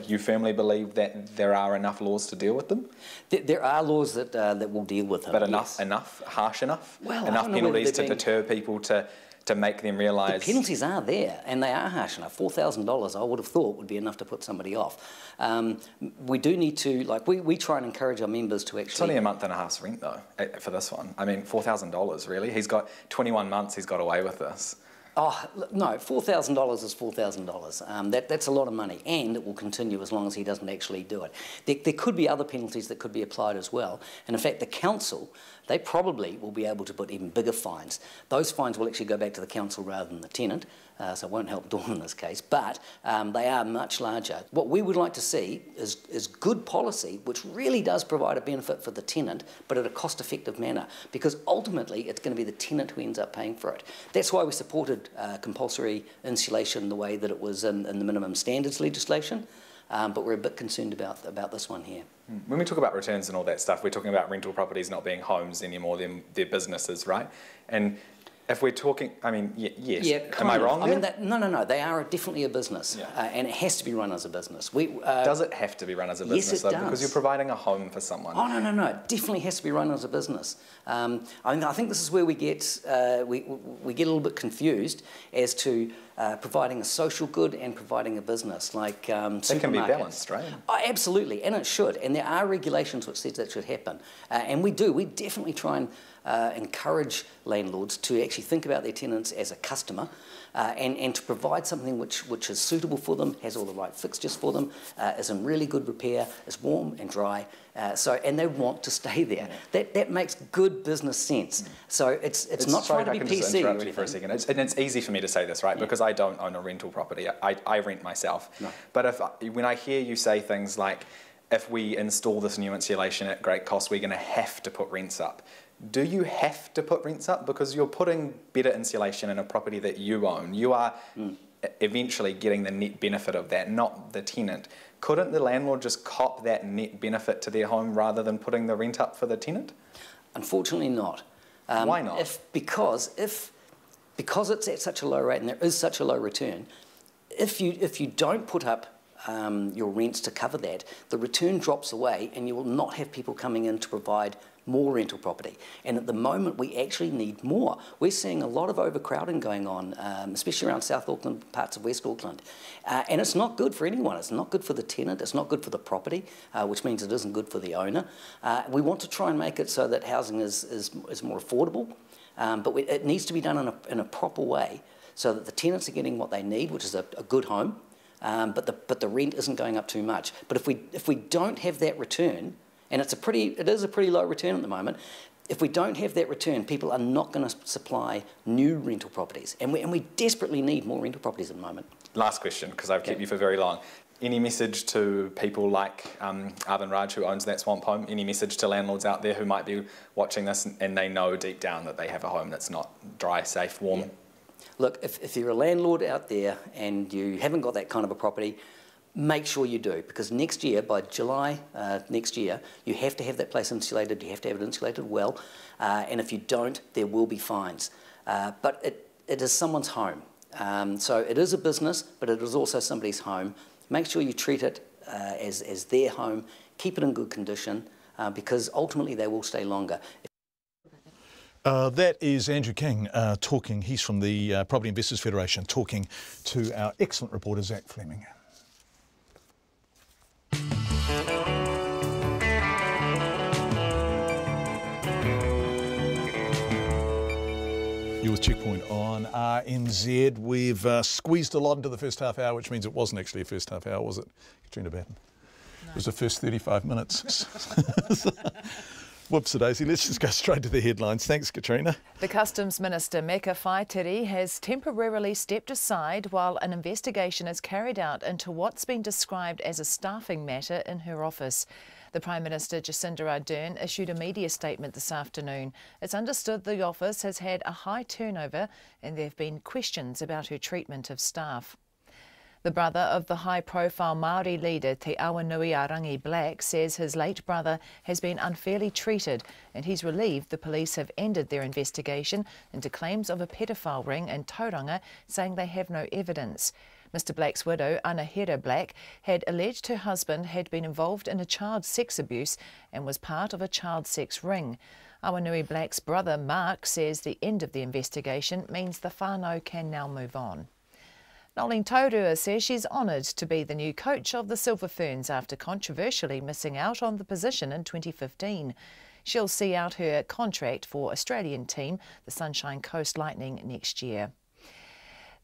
You firmly believe that there are enough laws to deal with them? There are laws that will deal with them. But enough, harsh enough? Well, enough penalties to deter people to make them realise... The penalties are there, and they are harsh enough. $4,000, I would have thought, would be enough to put somebody off. We do need to, like, we try and encourage our members to actually... It's only a month and a half's rent, though, for this one. I mean, $4,000, really? He's got 21 months, he's got away with this. Oh, no, $4,000 is $4,000. That's a lot of money, and it will continue as long as he doesn't actually do it. There could be other penalties that could be applied as well. And in fact, the council, they probably will be able to put even bigger fines. Those fines will actually go back to the council rather than the tenant, so it won't help Dawn in this case, but they are much larger. What we would like to see is good policy, which really does provide a benefit for the tenant, but at a cost-effective manner, because ultimately it's going to be the tenant who ends up paying for it. That's why we supported compulsory insulation the way that it was in the minimum standards legislation, but we're a bit concerned about this one here. When we talk about returns and all that stuff, we're talking about rental properties not being homes anymore, they're businesses, right? And if we're talking, I mean, yes. Yeah, am I wrong? I mean, no. They are definitely a business, and it has to be run as a business. Does it have to be run as a business, yes, though? Does. Because you're providing a home for someone. Oh, no. It definitely has to be run as a business. I think this is where we get we get a little bit confused as to providing a social good and providing a business, like It can be balanced, right? Oh, absolutely, and it should. And there are regulations which says that should happen. And we definitely try and encourage landlords to actually think about their tenants as a customer and to provide something which is suitable for them, has all the right fixtures for them, is in really good repair, is warm and dry, and they want to stay there. That makes good business sense. So it's not trying to be PC. Just interrupt you for a second. And it's easy for me to say this, right? Because I don't own a rental property. I rent myself. No. But when I hear you say things like, if we install this new insulation at great cost, we're going to have to put rents up. Do you have to put rents up? Because you're putting better insulation in a property that you own. You are eventually getting the net benefit of that, not the tenant. Couldn't the landlord just cop that net benefit to their home rather than putting the rent up for the tenant? Unfortunately not. Why not? Because it's at such a low rate and there is such a low return, if you don't put up your rents to cover that, the return drops away and you will not have people coming in to provide more rental property. And at the moment, we actually need more. We're seeing a lot of overcrowding going on, especially around South Auckland, parts of West Auckland. And it's not good for anyone. It's not good for the tenant. It's not good for the property, which means it isn't good for the owner. We want to try and make it so that housing is more affordable, but it needs to be done in a proper way so that the tenants are getting what they need, which is a good home, but the rent isn't going up too much. But if we don't have that return, and it is a pretty low return at the moment, if we don't have that return, people are not going to supply new rental properties. And we desperately need more rental properties at the moment. Last question, because I've kept you for very long. Any message to people like Arvin Raj, who owns that swamp home? Any message to landlords out there who might be watching this and they know deep down that they have a home that's not dry, safe, warm? Yeah. Look, if you're a landlord out there and you haven't got that kind of a property, make sure you do, because next year, by July next year, you have to have that place insulated, you have to have it insulated well, and if you don't, there will be fines. But it is someone's home. So it is a business, but it is also somebody's home. Make sure you treat it as their home, keep it in good condition, because ultimately they will stay longer. That is Andrew King talking. He's from the Property Investors Federation, talking to our excellent reporter, Zach Fleming. with Checkpoint on RNZ. We've squeezed a lot into the first half hour, which means it wasn't actually a first half hour, was it, Katrina Batten? No. It was the first 35 minutes. Whoops-a-daisy, let's just go straight to the headlines. Thanks, Katrina. The Customs Minister, Meka Whaitiri, has temporarily stepped aside while an investigation is carried out into what's been described as a staffing matter in her office. The Prime Minister, Jacinda Ardern, issued a media statement this afternoon. It's understood the office has had a high turnover and there have been questions about her treatment of staff. The brother of the high-profile Māori leader Te Awanui-a-Rangi Black says his late brother has been unfairly treated and he's relieved the police have ended their investigation into claims of a pedophile ring in Tauranga, saying they have no evidence. Mr Black's widow, Anahira Black, had alleged her husband had been involved in a child sex abuse and was part of a child sex ring. Awanui Black's brother, Mark, says the end of the investigation means the whānau can now move on. Nolene Taurua says she's honoured to be the new coach of the Silver Ferns after controversially missing out on the position in 2015. She'll see out her contract for Australian team, the Sunshine Coast Lightning, next year.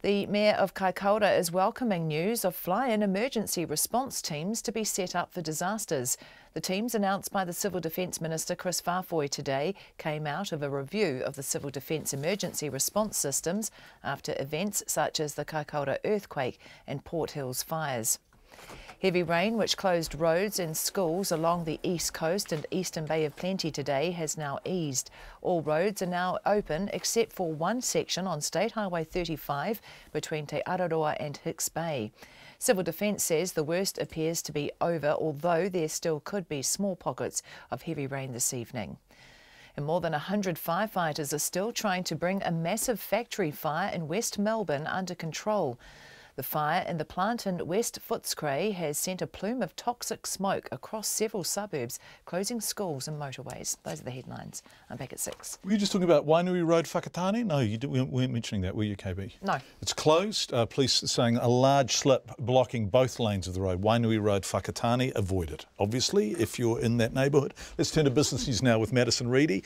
The Mayor of Kaikoura is welcoming news of fly-in emergency response teams to be set up for disasters. The teams announced by the Civil Defence Minister Chris Whāwhoi today came out of a review of the Civil Defence emergency response systems after events such as the Kaikoura earthquake and Port Hills fires. Heavy rain, which closed roads and schools along the east coast and eastern Bay of Plenty today, has now eased. All roads are now open except for one section on State Highway 35 between Te Araroa and Hicks Bay. Civil Defence says the worst appears to be over, although there still could be small pockets of heavy rain this evening. And more than 100 firefighters are still trying to bring a massive factory fire in West Melbourne under control. The fire in the plant in West Footscray has sent a plume of toxic smoke across several suburbs, closing schools and motorways. Those are the headlines. I'm back at 6. Were you just talking about Wainui Road, Whakatane? No, you weren't mentioning that, were you, KB? No. It's closed. Police are saying a large slip blocking both lanes of the road. Wainui Road, Whakatane, avoided. Obviously, if you're in that neighbourhood. Let's turn to business news now with Madison Reedy.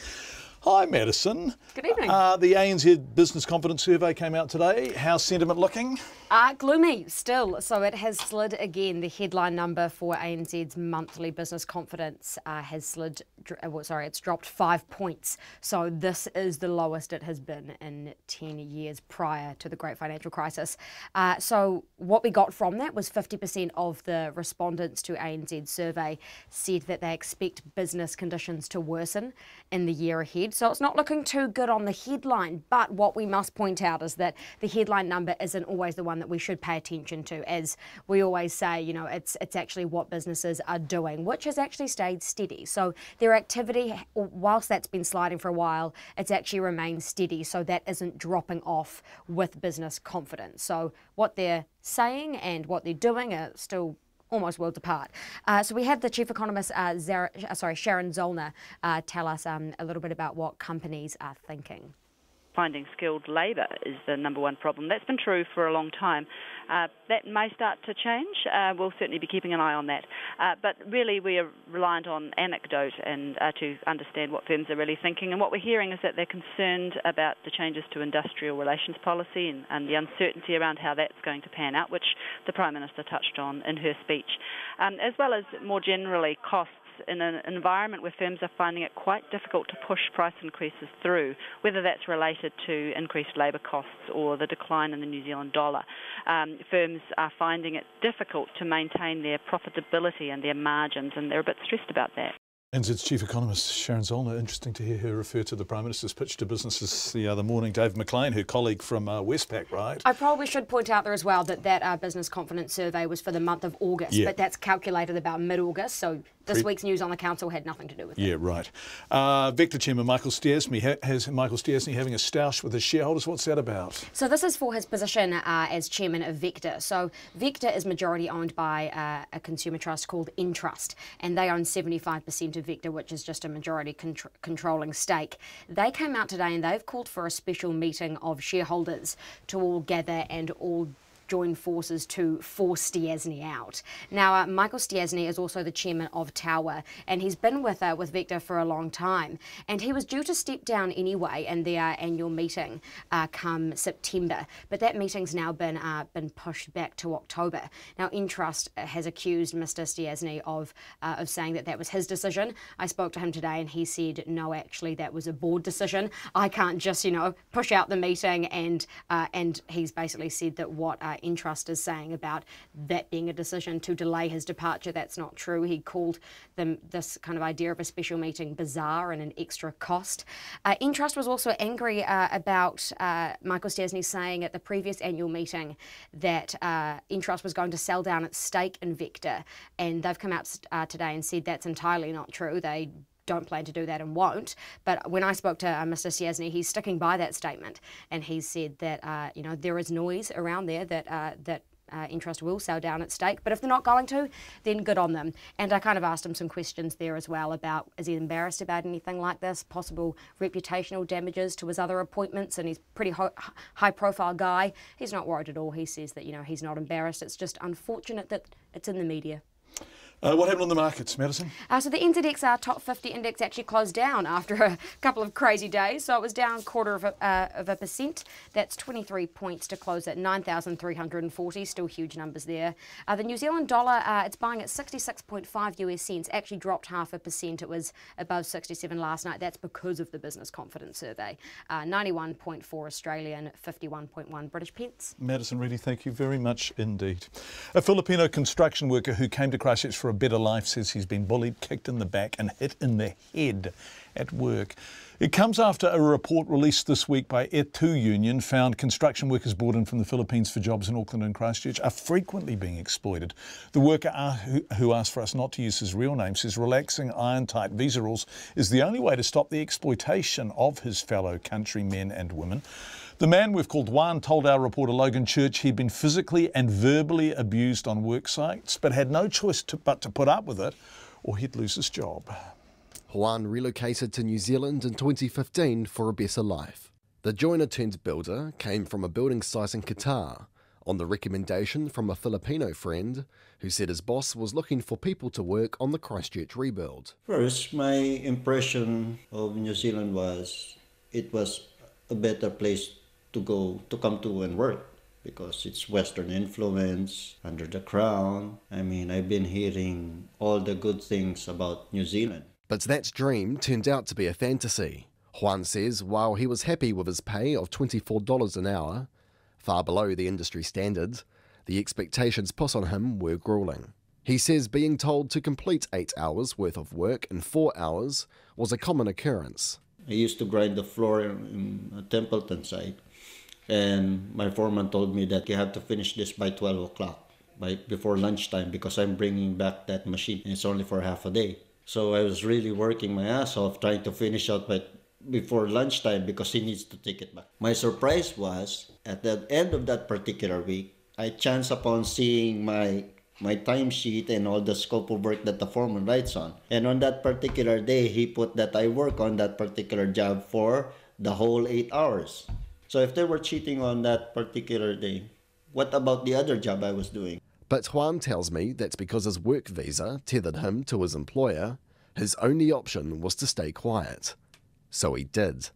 Hi, Madison. Good evening. The ANZ Business Confidence Survey came out today. How's sentiment looking? Gloomy still. So it has slid again. The headline number for ANZ's monthly business confidence has slid. It's dropped 5 points. So this is the lowest it has been in 10 years prior to the Great Financial Crisis. So what we got from that was 50% of the respondents to ANZ's survey said that they expect business conditions to worsen in the year ahead. So it's not looking too good on the headline, but what we must point out is that the headline number isn't always the one that we should pay attention to. As we always say, you know, it's actually what businesses are doing, which has actually stayed steady. So their activity, whilst that's been sliding for a while, it's actually remained steady, so that isn't dropping off with business confidence. So what they're saying and what they're doing are still almost worlds apart. So we had the Chief Economist, Sharon Zollner, tell us a little bit about what companies are thinking. Finding skilled labour is the number one problem. That's been true for a long time. That may start to change. We'll certainly be keeping an eye on that. But really we are reliant on anecdote and to understand what firms are really thinking. And what we're hearing is that they're concerned about the changes to industrial relations policy and the uncertainty around how that's going to pan out, which the Prime Minister touched on in her speech, as well as more generally costs in an environment where firms are finding it quite difficult to push price increases through, whether that's related to increased labour costs or the decline in the New Zealand dollar. Firms are finding it difficult to maintain their profitability and their margins, and they're a bit stressed about that. NZ's Chief Economist, Sharon Zollner. Interesting to hear her refer to the Prime Minister's pitch to businesses the other morning. Dave McLean, her colleague from Westpac, right? I probably should point out there as well that business confidence survey was for the month of August, but that's calculated about mid-August, so this week's news on the council had nothing to do with it. Yeah, right. Vector Chairman Michael Stiesny has Michael Stiesny having a stoush with his shareholders. What's that about? So this is for his position as chairman of Vector. So Vector is majority owned by a consumer trust called Entrust, and they own 75% of Vector, which is just a majority controlling stake. They came out today and they've called for a special meeting of shareholders to all gather and all join forces to force Stiassny out. Now, Michael Stiassny is also the chairman of Tower, and he's been with Vector for a long time. And he was due to step down anyway in their annual meeting come September, but that meeting's now been pushed back to October. Now, Entrust has accused Mr. Stiassny of saying that was his decision. I spoke to him today, and he said, no, actually, that was a board decision. I can't just, push out the meeting, and he's basically said that what Entrust is saying about that being a decision to delay his departure, that's not true. He called this kind of idea of a special meeting bizarre and an extra cost. Entrust was also angry about Michael Stiassny saying at the previous annual meeting that Entrust was going to sell down its stake in Vector, and they've come out today and said that's entirely not true. They don't plan to do that and won't. But when I spoke to Mr. Stiassny, he's sticking by that statement, and he said that there is noise around there that Entrust will sell down its stake, but if they're not going to, then good on them. And I kind of asked him some questions there as well about, is he embarrassed about anything like this, possible reputational damages to his other appointments, and he's a pretty high-profile guy. He's not worried at all. He says that, he's not embarrassed. It's just unfortunate that it's in the media. What happened on the markets, Madison? So the NZX top 50 index actually closed down after a couple of crazy days. So it was down 0.25%. That's 23 points to close at 9,340. Still huge numbers there. The New Zealand dollar, it's buying at 66.5 US cents. Actually dropped 0.5%. It was above 67 last night. That's because of the business confidence survey. 91.4 Australian, 51.1 British pence. Madison Reedy, thank you very much indeed. A Filipino construction worker who came to Christchurch for a better life says he's been bullied, kicked in the back and hit in the head at work. It comes after a report released this week by E2 Union found construction workers brought in from the Philippines for jobs in Auckland and Christchurch are frequently being exploited. The worker who asked for us not to use his real name says relaxing iron-tight visa rules is the only way to stop the exploitation of his fellow countrymen and women. The man we've called Juan told our reporter Logan Church he'd been physically and verbally abused on work sites, but had no choice but to put up with it or he'd lose his job. Juan relocated to New Zealand in 2015 for a better life. The joiner-turned-builder came from a building site in Qatar on the recommendation from a Filipino friend who said his boss was looking for people to work on the Christchurch rebuild. First, my impression of New Zealand was it was a better place to come to and work because it's Western influence, under the crown. I mean, I've been hearing all the good things about New Zealand. But that dream turned out to be a fantasy. Juan says while he was happy with his pay of $24 an hour, far below the industry standard, the expectations put on him were grueling. He says being told to complete 8 hours worth of work in 4 hours was a common occurrence. I used to grind the floor in a Templeton site, and my foreman told me that you have to finish this by 12 o'clock, before lunchtime, because I'm bringing back that machine, and it's only for half a day. So I was really working my ass off trying to finish out before lunchtime because he needs to take it back. My surprise was, at the end of that particular week, I chanced upon seeing my timesheet and all the scope of work that the foreman writes on. And on that particular day, he put that I work on that particular job for the whole 8 hours. So if they were cheating on that particular day, what about the other job I was doing? But Juan tells me that's because his work visa tethered him to his employer. His only option was to stay quiet. So he did.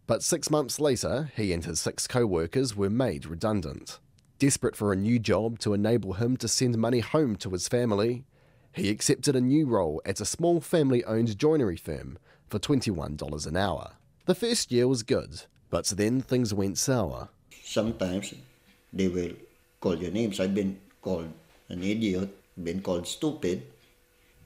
But 6 months later, he and his 6 co-workers were made redundant. Desperate for a new job to enable him to send money home to his family, he accepted a new role at a small family-owned joinery firm for $21 an hour. The first year was good, but then things went sour. Sometimes they will call your names. I've been called an idiot, been called stupid.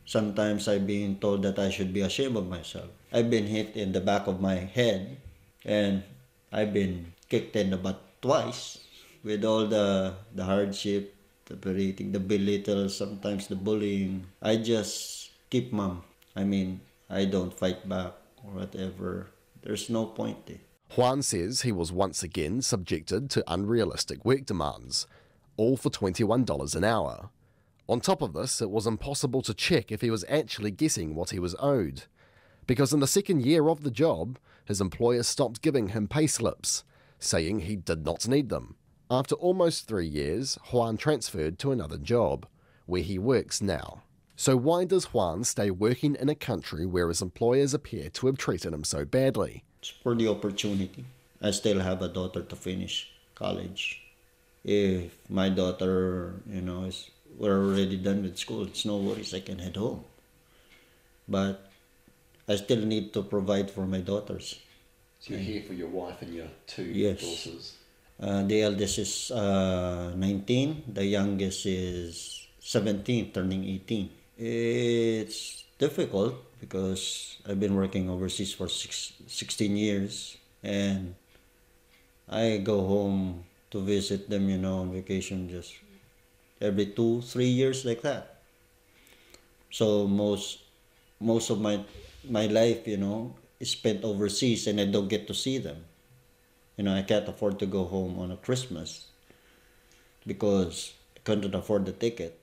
Sometimes I've been told that I should be ashamed of myself. I've been hit in the back of my head, and I've been kicked in the butt twice. With all the hardship, the berating, the belittle, sometimes the bullying, I just keep mum. I mean, I don't fight back or whatever. There's no point there. Juan says he was once again subjected to unrealistic work demands, all for $21 an hour. On top of this, it was impossible to check if he was actually getting what he was owed, because in the second year of the job, his employer stopped giving him pay slips, saying he did not need them. After almost 3 years, Juan transferred to another job, where he works now. So why does Juan stay working in a country where his employers appear to have treated him so badly? It's for the opportunity. I still have a daughter to finish college. If my daughter, we're already done with school, it's no worries, I can head home. But I still need to provide for my daughters. So you're here for your wife and your two daughters? The eldest is 19, the youngest is 17, turning 18. It's difficult because I've been working overseas for 16 years, and I go home to visit them, on vacation just every 2-3 years, like that. So most of my life, is spent overseas, and I don't get to see them. I can't afford to go home on a Christmas because I couldn't afford the ticket.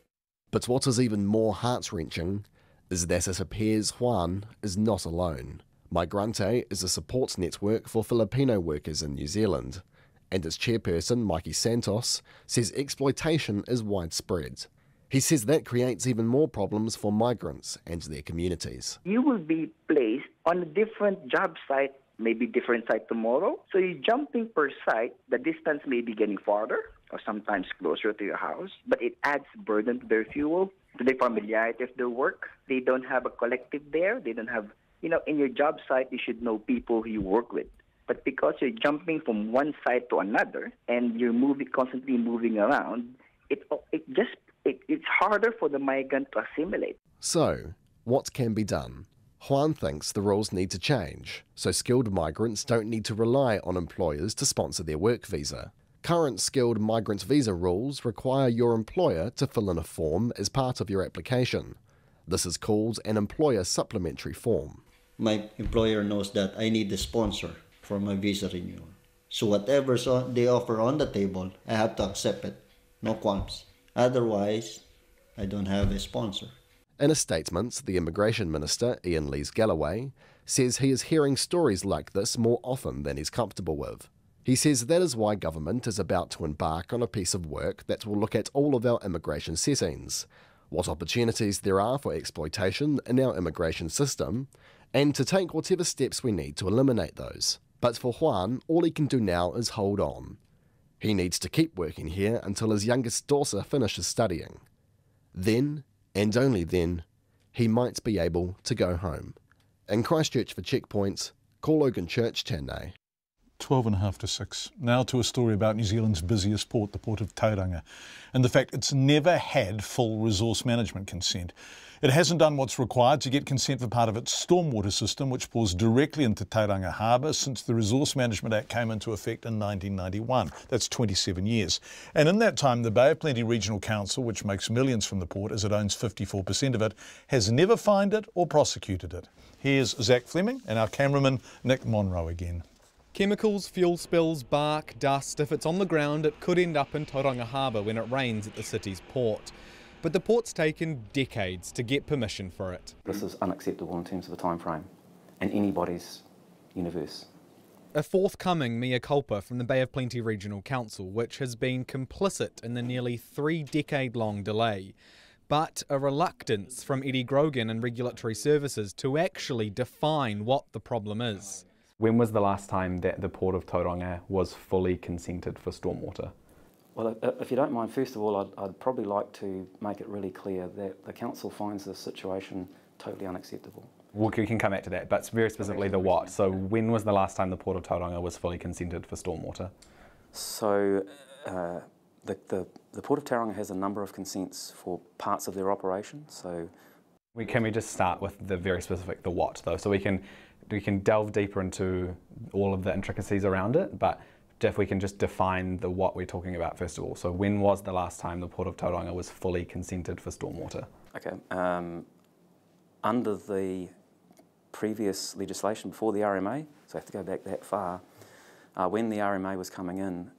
But what is even more heart-wrenching is that it appears Juan is not alone. Migrant is a support network for Filipino workers in New Zealand, and its chairperson, Mikey Santos, says exploitation is widespread. He says that creates even more problems for migrants and their communities. You will be placed on a different job site, maybe different site tomorrow. So you're jumping per site, the distance may be getting farther or sometimes closer to your house, but it adds burden to their fuel, to the familiarity of their work. They don't have a collective there. They don't have, in your job site, you should know people who you work with. But because you're jumping from one site to another and you're constantly moving around, it's harder for the migrant to assimilate. So, what can be done? Juan thinks the rules need to change, so skilled migrants don't need to rely on employers to sponsor their work visa. Current skilled migrant visa rules require your employer to fill in a form as part of your application. This is called an employer supplementary form. My employer knows that I need a sponsor for my visa renewal. So whatever they offer on the table, I have to accept it. No qualms. Otherwise, I don't have a sponsor. In a statement, the Immigration Minister, Ian Lees-Galloway, says he is hearing stories like this more often than he's comfortable with. He says that is why government is about to embark on a piece of work that will look at all of our immigration settings, what opportunities there are for exploitation in our immigration system, and to take whatever steps we need to eliminate those. But for Juan, all he can do now is hold on. He needs to keep working here until his youngest daughter finishes studying. Then, and only then, he might be able to go home. In Christchurch for Checkpoint, call Logan Church, Tēnei. 12.5 to 6. Now to a story about New Zealand's busiest port, the Port of Tauranga, and the fact it's never had full resource management consent. It hasn't done what's required to get consent for part of its stormwater system, which pours directly into Tauranga Harbour since the Resource Management Act came into effect in 1991. That's 27 years. And in that time, the Bay of Plenty Regional Council, which makes millions from the port as it owns 54% of it, has never fined it or prosecuted it. Here's Zach Fleming and our cameraman Nick Monroe again. Chemicals, fuel spills, bark, dust. If it's on the ground, it could end up in Tauranga Harbour when it rains at the city's port. But the port's taken decades to get permission for it. This is unacceptable in terms of a time frame in anybody's universe. A forthcoming mea culpa from the Bay of Plenty Regional Council, which has been complicit in the nearly 3-decade-long delay. But a reluctance from Eddie Grogan and Regulatory Services to actually define what the problem is. When was the last time that the Port of Tauranga was fully consented for stormwater? Well, if you don't mind, first of all, I'd probably like to make it really clear that the Council finds this situation totally unacceptable. We can come back to that, but very specifically the what. So when was the last time the Port of Tauranga was fully consented for stormwater? So the Port of Tauranga has a number of consents for parts of their operation. So can we just start with the very specific, the what though? So we can delve deeper into all of the intricacies around it, but if we can just define the what we're talking about first of all. So when was the last time the Port of Tauranga was fully consented for stormwater? Okay. Under the previous legislation before the RMA, so I have to go back that far, when the RMA was coming in.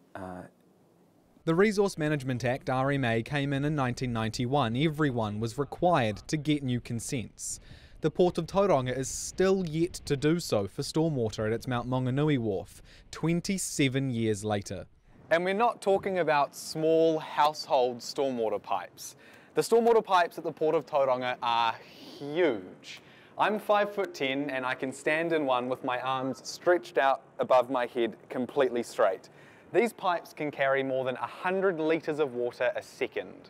The Resource Management Act, RMA, came in 1991. Everyone was required to get new consents. The Port of Tauranga is still yet to do so for stormwater at its Mount Maunganui wharf, 27 years later. And we're not talking about small household stormwater pipes. The stormwater pipes at the Port of Tauranga are huge. I'm 5'10" and I can stand in one with my arms stretched out above my head completely straight. These pipes can carry more than 100 litres of water a second.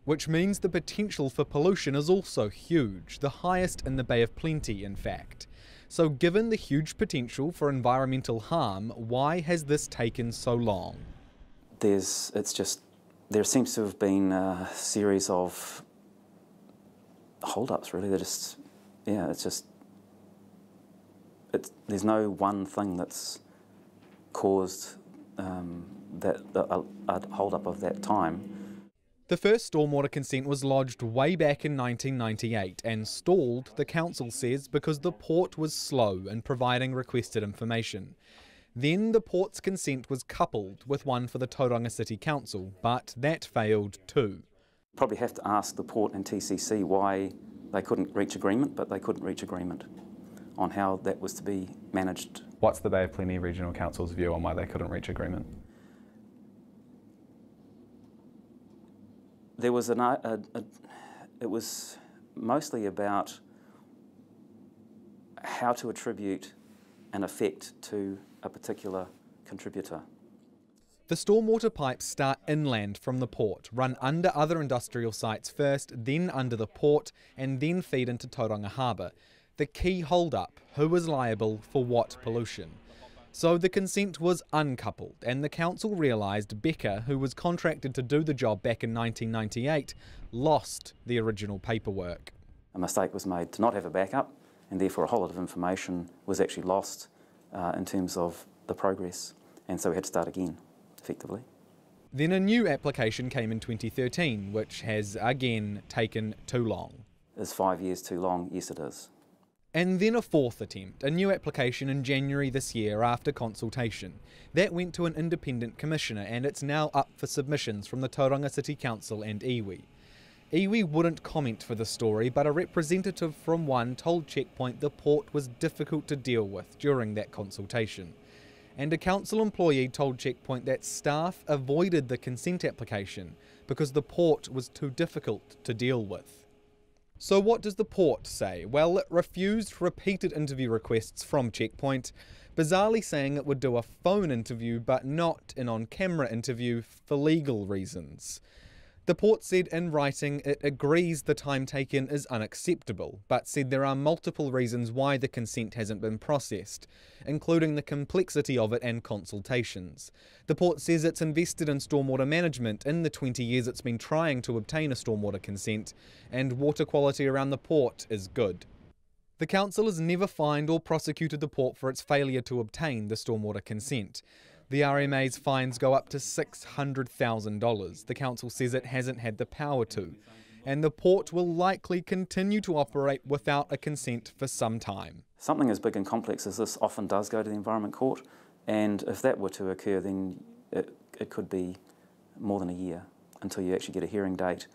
Which means the potential for pollution is also huge, the highest in the Bay of Plenty in fact. So given the huge potential for environmental harm, why has this taken so long? There seems to have been a series of hold-ups, really. There's no one thing that's caused a hold-up of that time. The first stormwater consent was lodged way back in 1998 and stalled, the council says, because the port was slow in providing requested information. Then the port's consent was coupled with one for the Tauranga City Council, but that failed too. Probably have to ask the port and TCC why they couldn't reach agreement, but they couldn't reach agreement on how that was to be managed. What's the Bay of Plenty Regional Council's view on why they couldn't reach agreement? There was it was mostly about how to attribute an effect to a particular contributor. The stormwater pipes start inland from the port, run under other industrial sites first, then under the port, and then feed into Tauranga Harbour. The key hold-up, who is liable for what pollution? So the consent was uncoupled, and the council realised Becker, who was contracted to do the job back in 1998, lost the original paperwork. A mistake was made to not have a backup, and therefore a whole lot of information was actually lost in terms of the progress, and so we had to start again, effectively. Then a new application came in 2013, which has again taken too long. Is 5 years too long? Yes, it is. And then a fourth attempt, a new application in January this year after consultation. That went to an independent commissioner, and it's now up for submissions from the Tauranga City Council and iwi. Iwi wouldn't comment for the story, but a representative from one told Checkpoint the port was difficult to deal with during that consultation. And a council employee told Checkpoint that staff avoided the consent application because the port was too difficult to deal with. So what does the port say? Well, it refused repeated interview requests from Checkpoint, bizarrely saying it would do a phone interview but not an on-camera interview for legal reasons. The port said in writing it agrees the time taken is unacceptable, but said there are multiple reasons why the consent hasn't been processed, including the complexity of it and consultations. The port says it's invested in stormwater management in the 20 years it's been trying to obtain a stormwater consent, and water quality around the port is good. The council has never fined or prosecuted the port for its failure to obtain the stormwater consent. The RMA's fines go up to $600,000. The council says it hasn't had the power to, and the port will likely continue to operate without a consent for some time. Something as big and complex as this often does go to the Environment Court, and if that were to occur, then it could be more than a year until you actually get a hearing date,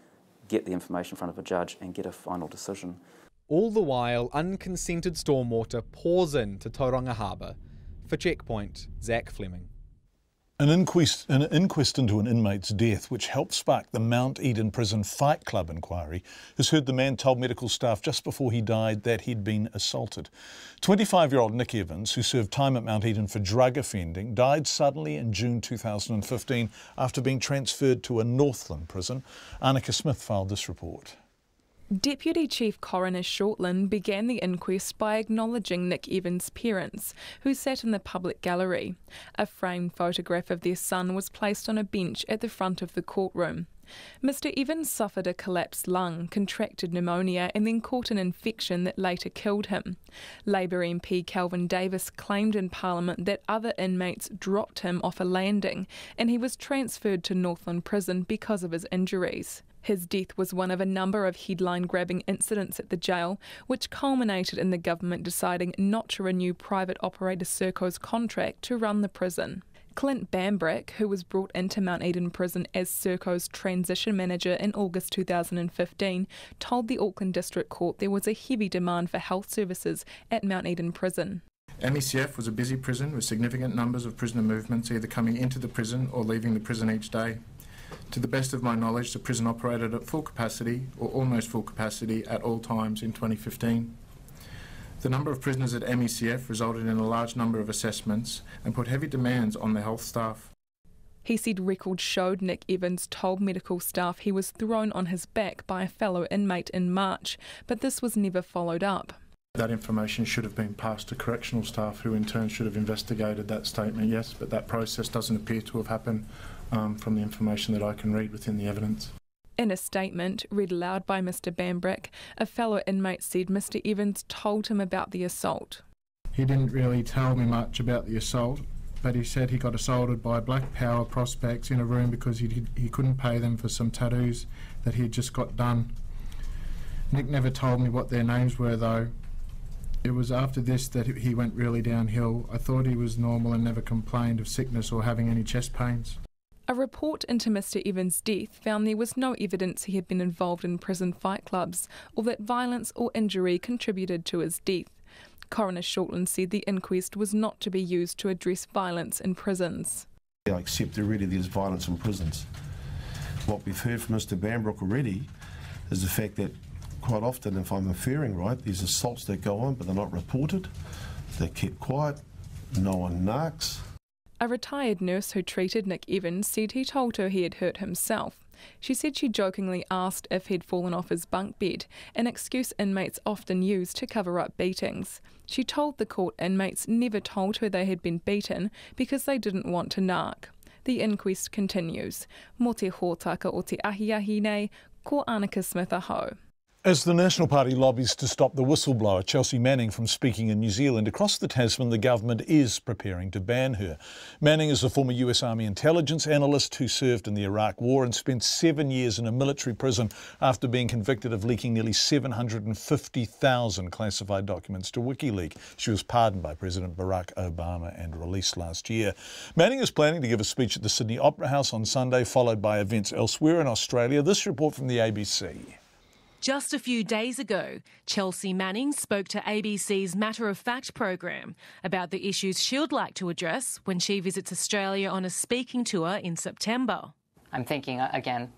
get the information in front of a judge, and get a final decision. All the while, unconsented stormwater pours into Tauranga Harbour. For Checkpoint, Zach Fleming. An inquest into an inmate's death, which helped spark the Mount Eden Prison Fight Club inquiry, has heard the man told medical staff just before he died that he'd been assaulted. 25-year-old Nick Evans, who served time at Mount Eden for drug offending, died suddenly in June 2015 after being transferred to a Northland prison. Annika Smith filed this report. Deputy Chief Coroner Shortland began the inquest by acknowledging Nick Evans' parents, who sat in the public gallery. A framed photograph of their son was placed on a bench at the front of the courtroom. Mr Evans suffered a collapsed lung, contracted pneumonia and then caught an infection that later killed him. Labour MP Kelvin Davis claimed in Parliament that other inmates dropped him off a landing and he was transferred to Northland Prison because of his injuries. His death was one of a number of headline-grabbing incidents at the jail, which culminated in the government deciding not to renew private operator Serco's contract to run the prison. Clint Bambrick, who was brought into Mount Eden Prison as Serco's transition manager in August 2015, told the Auckland District Court there was a heavy demand for health services at Mount Eden Prison. MECF was a busy prison with significant numbers of prisoner movements either coming into the prison or leaving the prison each day. To the best of my knowledge, the prison operated at full capacity or almost full capacity at all times in 2015. The number of prisoners at MECF resulted in a large number of assessments and put heavy demands on the health staff. He said records showed Nick Evans told medical staff he was thrown on his back by a fellow inmate in March, but this was never followed up. That information should have been passed to correctional staff who in turn should have investigated that statement, yes, but that process doesn't appear to have happened from the information that I can read within the evidence. In a statement read aloud by Mr Bambrick, a fellow inmate said Mr Evans told him about the assault. He didn't really tell me much about the assault, but he said he got assaulted by Black Power prospects in a room because he couldn't pay them for some tattoos that he had just got done. Nick never told me what their names were though. It was after this that he went really downhill. I thought he was normal and never complained of sickness or having any chest pains. A report into Mr Evans' death found there was no evidence he had been involved in prison fight clubs or that violence or injury contributed to his death. Coroner Shortland said the inquest was not to be used to address violence in prisons. I accept already there's violence in prisons. What we've heard from Mr Bambrick already is the fact that quite often, if I'm inferring right, there's assaults that go on but they're not reported, they're kept quiet, no one narks. A retired nurse who treated Nick Evans said he told her he had hurt himself. She said she jokingly asked if he'd fallen off his bunk bed, an excuse inmates often use to cover up beatings. She told the court inmates never told her they had been beaten because they didn't want to narc. The inquest continues. Mō te hōtaka o te ahiahi nei, ko Annika Smith aho. As the National Party lobbies to stop the whistleblower Chelsea Manning from speaking in New Zealand, across the Tasman the government is preparing to ban her. Manning is a former US Army intelligence analyst who served in the Iraq War and spent 7 years in a military prison after being convicted of leaking nearly 750,000 classified documents to WikiLeaks. She was pardoned by President Barack Obama and released last year. Manning is planning to give a speech at the Sydney Opera House on Sunday, followed by events elsewhere in Australia. This report from the ABC. Just a few days ago, Chelsea Manning spoke to ABC's Matter of Fact program about the issues she'd like to address when she visits Australia on a speaking tour in September. I'm thinking, again,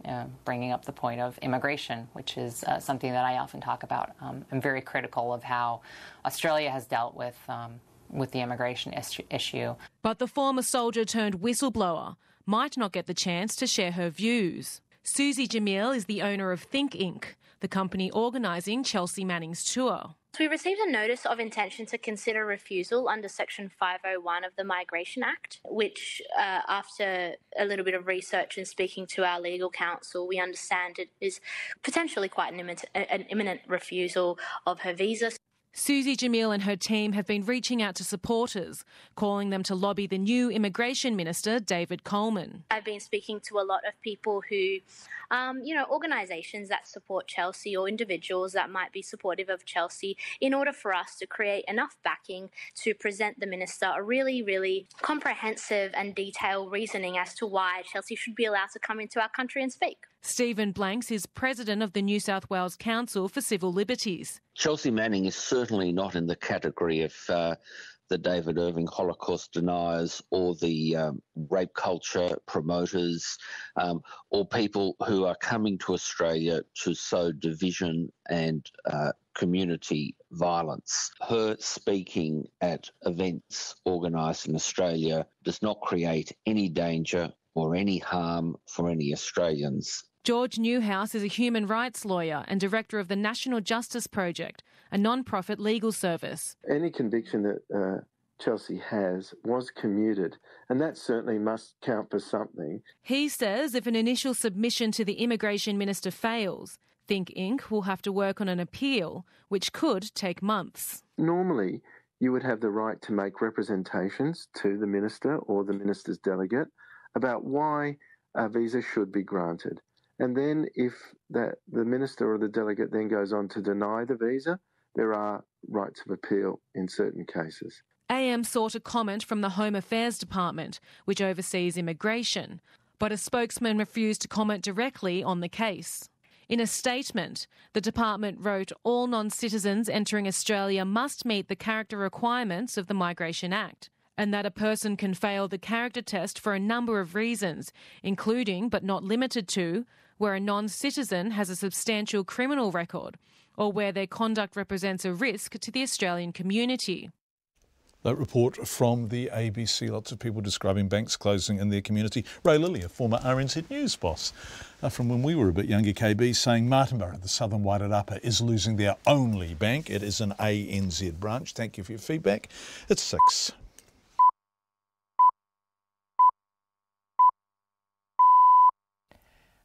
bringing up the point of immigration, which is something that I often talk about. I'm very critical of how Australia has dealt with the immigration issue. But the former soldier turned whistleblower might not get the chance to share her views. Susie Jamil is the owner of Think Inc., the company organising Chelsea Manning's tour. We received a notice of intention to consider refusal under Section 501 of the Migration Act, which, after a little bit of research and speaking to our legal counsel, we understand it is potentially quite an imminent refusal of her visa. Susie Jamil and her team have been reaching out to supporters, calling them to lobby the new Immigration Minister, David Coleman. I've been speaking to a lot of people who, organisations that support Chelsea or individuals that might be supportive of Chelsea, in order for us to create enough backing to present the Minister a really, really comprehensive and detailed reasoning as to why Chelsea should be allowed to come into our country and speak. Stephen Blanks is president of the New South Wales Council for Civil Liberties. Chelsea Manning is certainly not in the category of the David Irving Holocaust deniers or the rape culture promoters or people who are coming to Australia to sow division and community violence. Her speaking at events organised in Australia does not create any danger or any harm for any Australians. George Newhouse is a human rights lawyer and director of the National Justice Project, a non-profit legal service. Any conviction that Chelsea has was commuted, and that certainly must count for something. He says if an initial submission to the Immigration Minister fails, Think Inc. will have to work on an appeal, which could take months. Normally, you would have the right to make representations to the Minister or the Minister's delegate about why a visa should be granted. And then if the Minister or the delegate then goes on to deny the visa, there are rights of appeal in certain cases. AM sought a comment from the Home Affairs Department, which oversees immigration, but a spokesman refused to comment directly on the case. In a statement, the department wrote all non-citizens entering Australia must meet the character requirements of the Migration Act, and that a person can fail the character test for a number of reasons, including but not limited to where a non-citizen has a substantial criminal record or where their conduct represents a risk to the Australian community. That report from the ABC, lots of people describing banks closing in their community. Ray Lilly, a former RNZ News boss from when we were a bit younger, KB, saying Martinborough, the southern Wairarapa, is losing their only bank. It is an ANZ branch. Thank you for your feedback. It's 6.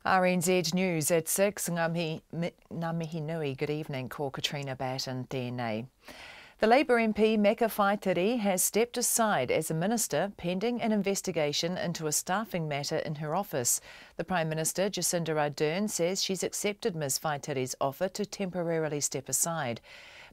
RNZ News at 6. Ngā mihi nui, good evening, ko Katrina Batten tēnei. The Labour MP Meka Whaitiri has stepped aside as a minister pending an investigation into a staffing matter in her office. The Prime Minister, Jacinda Ardern, says she's accepted Ms Whaitiri's offer to temporarily step aside.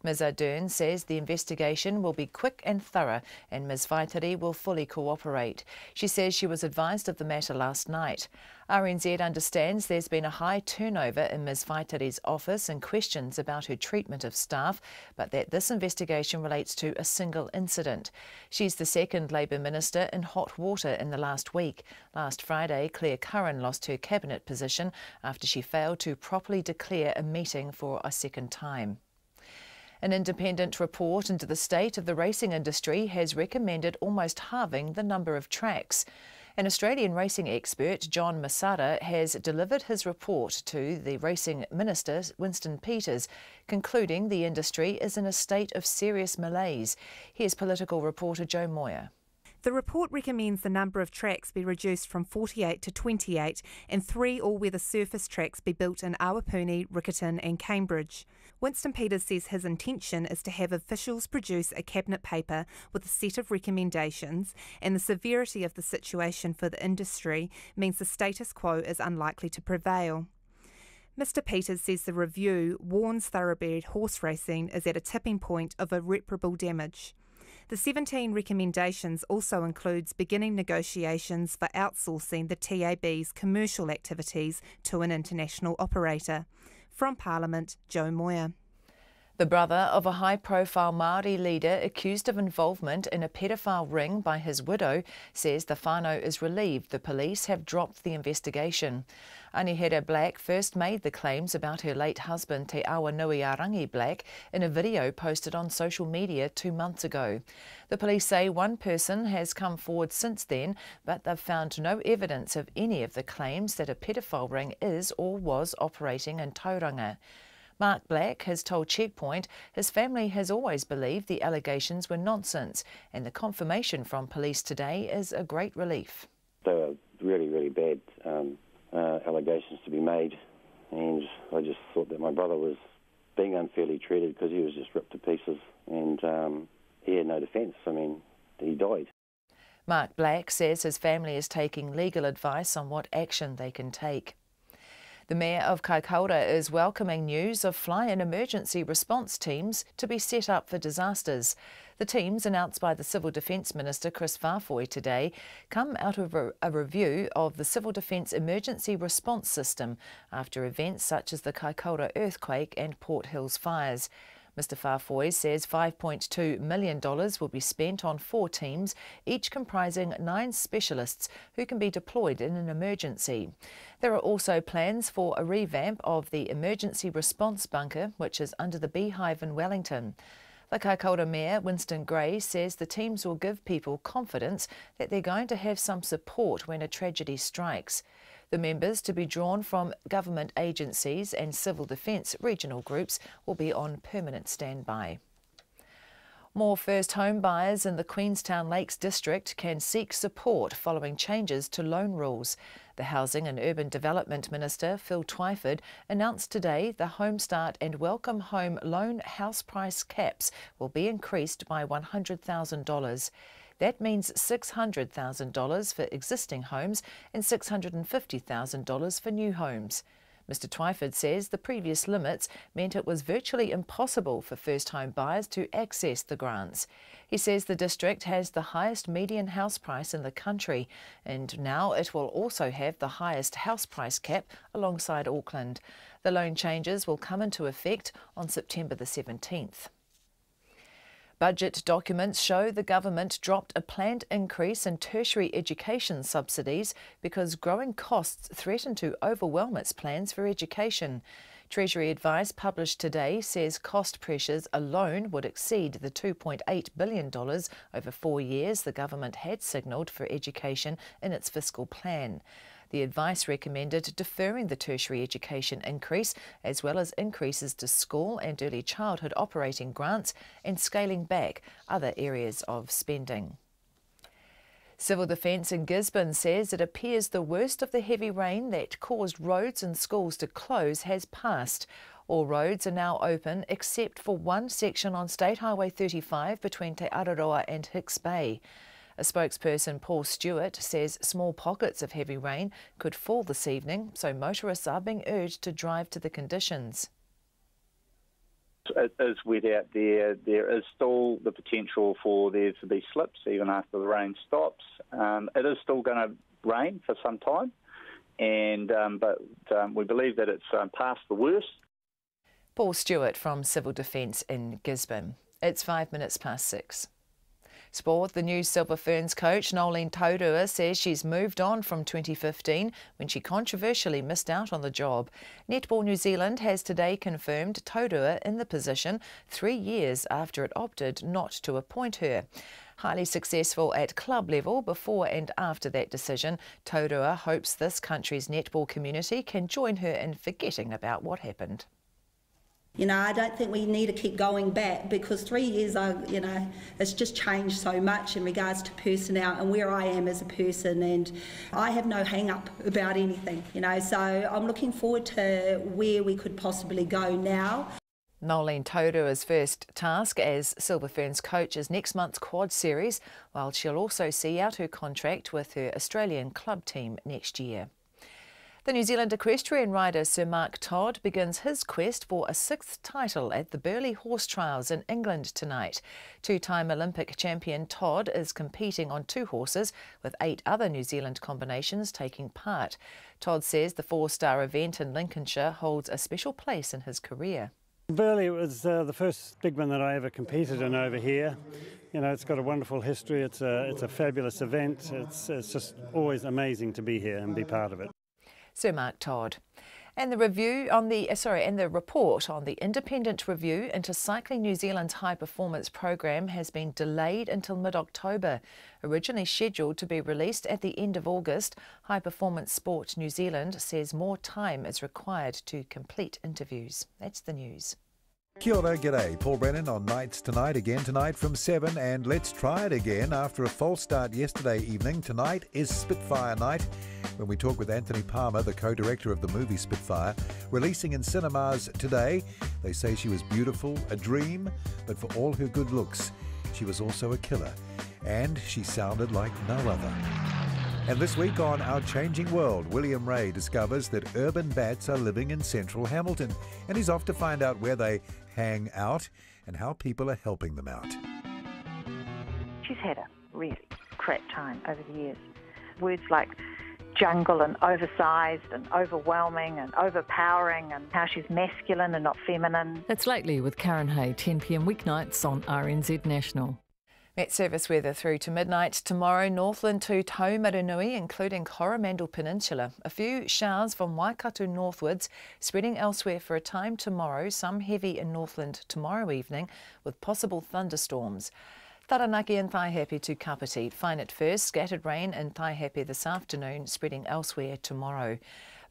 Ms Ardern says the investigation will be quick and thorough and Ms Whaitiri will fully cooperate. She says she was advised of the matter last night. RNZ understands there's been a high turnover in Ms Whaitiri's office and questions about her treatment of staff, but that this investigation relates to a single incident. She's the second Labour minister in hot water in the last week. Last Friday, Claire Curran lost her cabinet position after she failed to properly declare a meeting for a second time. An independent report into the state of the racing industry has recommended almost halving the number of tracks. An Australian racing expert, John Masada, has delivered his report to the Racing Minister, Winston Peters, concluding the industry is in a state of serious malaise. Here's political reporter Joe Moyer. The report recommends the number of tracks be reduced from 48 to 28 and 3 all-weather surface tracks be built in Awapuni, Riccarton and Cambridge. Winston Peters says his intention is to have officials produce a cabinet paper with a set of recommendations, and the severity of the situation for the industry means the status quo is unlikely to prevail. Mr Peters says the review warns thoroughbred horse racing is at a tipping point of irreparable damage. The 17 recommendations also includes beginning negotiations for outsourcing the TAB's commercial activities to an international operator. From Parliament, Joe Moyer. The brother of a high-profile Māori leader accused of involvement in a pedophile ring by his widow says the whānau is relieved the police have dropped the investigation. Anihera Black first made the claims about her late husband Te Awanui-a-Rangi Black in a video posted on social media 2 months ago. The police say one person has come forward since then, but they've found no evidence of any of the claims that a pedophile ring is or was operating in Tauranga. Mark Black has told Checkpoint his family has always believed the allegations were nonsense, and the confirmation from police today is a great relief. They were really, really bad allegations to be made, and I just thought that my brother was being unfairly treated because he was just ripped to pieces, and he had no defence. I mean, he died. Mark Black says his family is taking legal advice on what action they can take. The Mayor of Kaikoura is welcoming news of fly-in emergency response teams to be set up for disasters. The teams, announced by the Civil Defence Minister Chris Whāwhoi today, come out of a review of the Civil Defence emergency response system after events such as the Kaikoura earthquake and Port Hills fires. Mr Whāwhoi says $5.2 million will be spent on 4 teams, each comprising 9 specialists who can be deployed in an emergency. There are also plans for a revamp of the emergency response bunker, which is under the Beehive in Wellington. The Kaikoura Mayor, Winston Gray, says the teams will give people confidence that they're going to have some support when a tragedy strikes. The members, to be drawn from government agencies and civil defence regional groups, will be on permanent standby. More first home buyers in the Queenstown Lakes district can seek support following changes to loan rules. The Housing and Urban Development Minister, Phil Twyford, announced today the Homestart and Welcome Home loan house price caps will be increased by $100,000. That means $600,000 for existing homes and $650,000 for new homes. Mr Twyford says the previous limits meant it was virtually impossible for first-home buyers to access the grants. He says the district has the highest median house price in the country, and now it will also have the highest house price cap alongside Auckland. The loan changes will come into effect on September the 17th. Budget documents show the government dropped a planned increase in tertiary education subsidies because growing costs threaten to overwhelm its plans for education. Treasury advice published today says cost pressures alone would exceed the $2.8 billion over 4 years the government had signalled for education in its fiscal plan. The advice recommended deferring the tertiary education increase, as well as increases to school and early childhood operating grants, and scaling back other areas of spending. Civil Defence in Gisborne says it appears the worst of the heavy rain that caused roads and schools to close has passed. All roads are now open except for one section on State Highway 35 between Te Araroa and Hicks Bay. A spokesperson, Paul Stewart, says small pockets of heavy rain could fall this evening, so motorists are being urged to drive to the conditions. It is wet out there. There is still the potential for there to be slips even after the rain stops. It is still going to rain for some time, but we believe that it's past the worst. Paul Stewart from Civil Defence in Gisborne. It's 6:05. Sport, the new Silver Ferns coach Nolene Tauranga says she's moved on from 2015 when she controversially missed out on the job. Netball New Zealand has today confirmed Tauranga in the position 3 years after it opted not to appoint her. Highly successful at club level before and after that decision, Tauranga hopes this country's netball community can join her in forgetting about what happened. I don't think we need to keep going back because 3 years, it's just changed so much in regards to personnel and where I am as a person, and I have no hang-up about anything, so I'm looking forward to where we could possibly go now. Nolene Tauranga's first task as Silver Ferns coach is next month's Quad Series, while she'll also see out her contract with her Australian club team next year. The New Zealand equestrian rider Sir Mark Todd begins his quest for a 6th title at the Burghley Horse Trials in England tonight. Two-time Olympic champion Todd is competing on 2 horses, with 8 other New Zealand combinations taking part. Todd says the 4-star event in Lincolnshire holds a special place in his career. Burghley was the first big one that I ever competed in over here. It's got a wonderful history. It's a fabulous event. It's just always amazing to be here and be part of it. Sir Mark Todd. And the report on the independent review into Cycling New Zealand's high performance program has been delayed until mid-October. Originally scheduled to be released at the end of August, High Performance Sport New Zealand says more time is required to complete interviews. That's the news. Kia ora, g'day. Paul Brennan on Nights Tonight again tonight from 7, and let's try it again after a false start yesterday evening. Tonight is Spitfire night when we talk with Anthony Palmer, the co-director of the movie Spitfire, releasing in cinemas today. They say she was beautiful, a dream, but for all her good looks, she was also a killer, and she sounded like no other. And this week on Our Changing World, William Ray discovers that urban bats are living in central Hamilton, and he's off to find out where they hang out and how people are helping them out. She's had a really crap time over the years. Words like jungle and oversized and overwhelming and overpowering, and how she's masculine and not feminine. It's Lately with Karen Hay, 10 p.m. weeknights on RNZ National. Met service weather through to midnight tomorrow, Northland to Taumarunui, including Coromandel Peninsula. A few showers from Waikato northwards, spreading elsewhere for a time tomorrow, some heavy in Northland tomorrow evening, with possible thunderstorms. Taranaki and Taihape to Kapiti. Fine at first, scattered rain in Taihape this afternoon, spreading elsewhere tomorrow.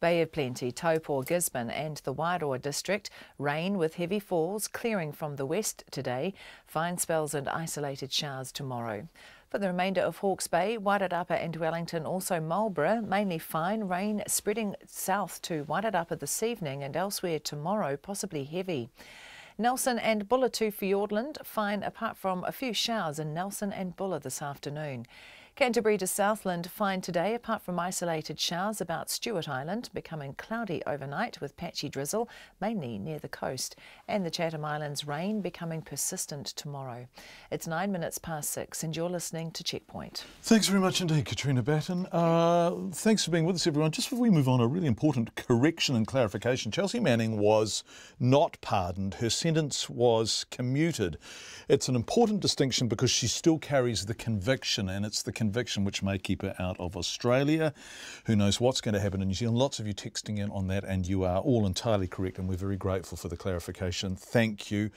Bay of Plenty, Taupo, Gisborne and the Wairoa district. Rain with heavy falls clearing from the west today. Fine spells and isolated showers tomorrow. For the remainder of Hawke's Bay, Wairarapa and Wellington, also Marlborough, mainly fine. Rain spreading south to Wairarapa this evening and elsewhere tomorrow, possibly heavy. Nelson and Bulla to Fiordland, fine apart from a few showers in Nelson and Bulla this afternoon. Canterbury to Southland fine today, apart from isolated showers about Stewart Island, becoming cloudy overnight with patchy drizzle, mainly near the coast, and the Chatham Islands rain becoming persistent tomorrow. It's 9 minutes past 6 and you're listening to Checkpoint. Thanks very much indeed, Katrina Batten. Thanks for being with us, everyone. Just before we move on, a really important correction and clarification. Chelsea Manning was not pardoned. Her sentence was commuted. It's an important distinction because she still carries the conviction, and it's the conviction which may keep her out of Australia. Who knows what's going to happen in New Zealand? Lots of you texting in on that, and you are all entirely correct, and we're very grateful for the clarification. Thank you.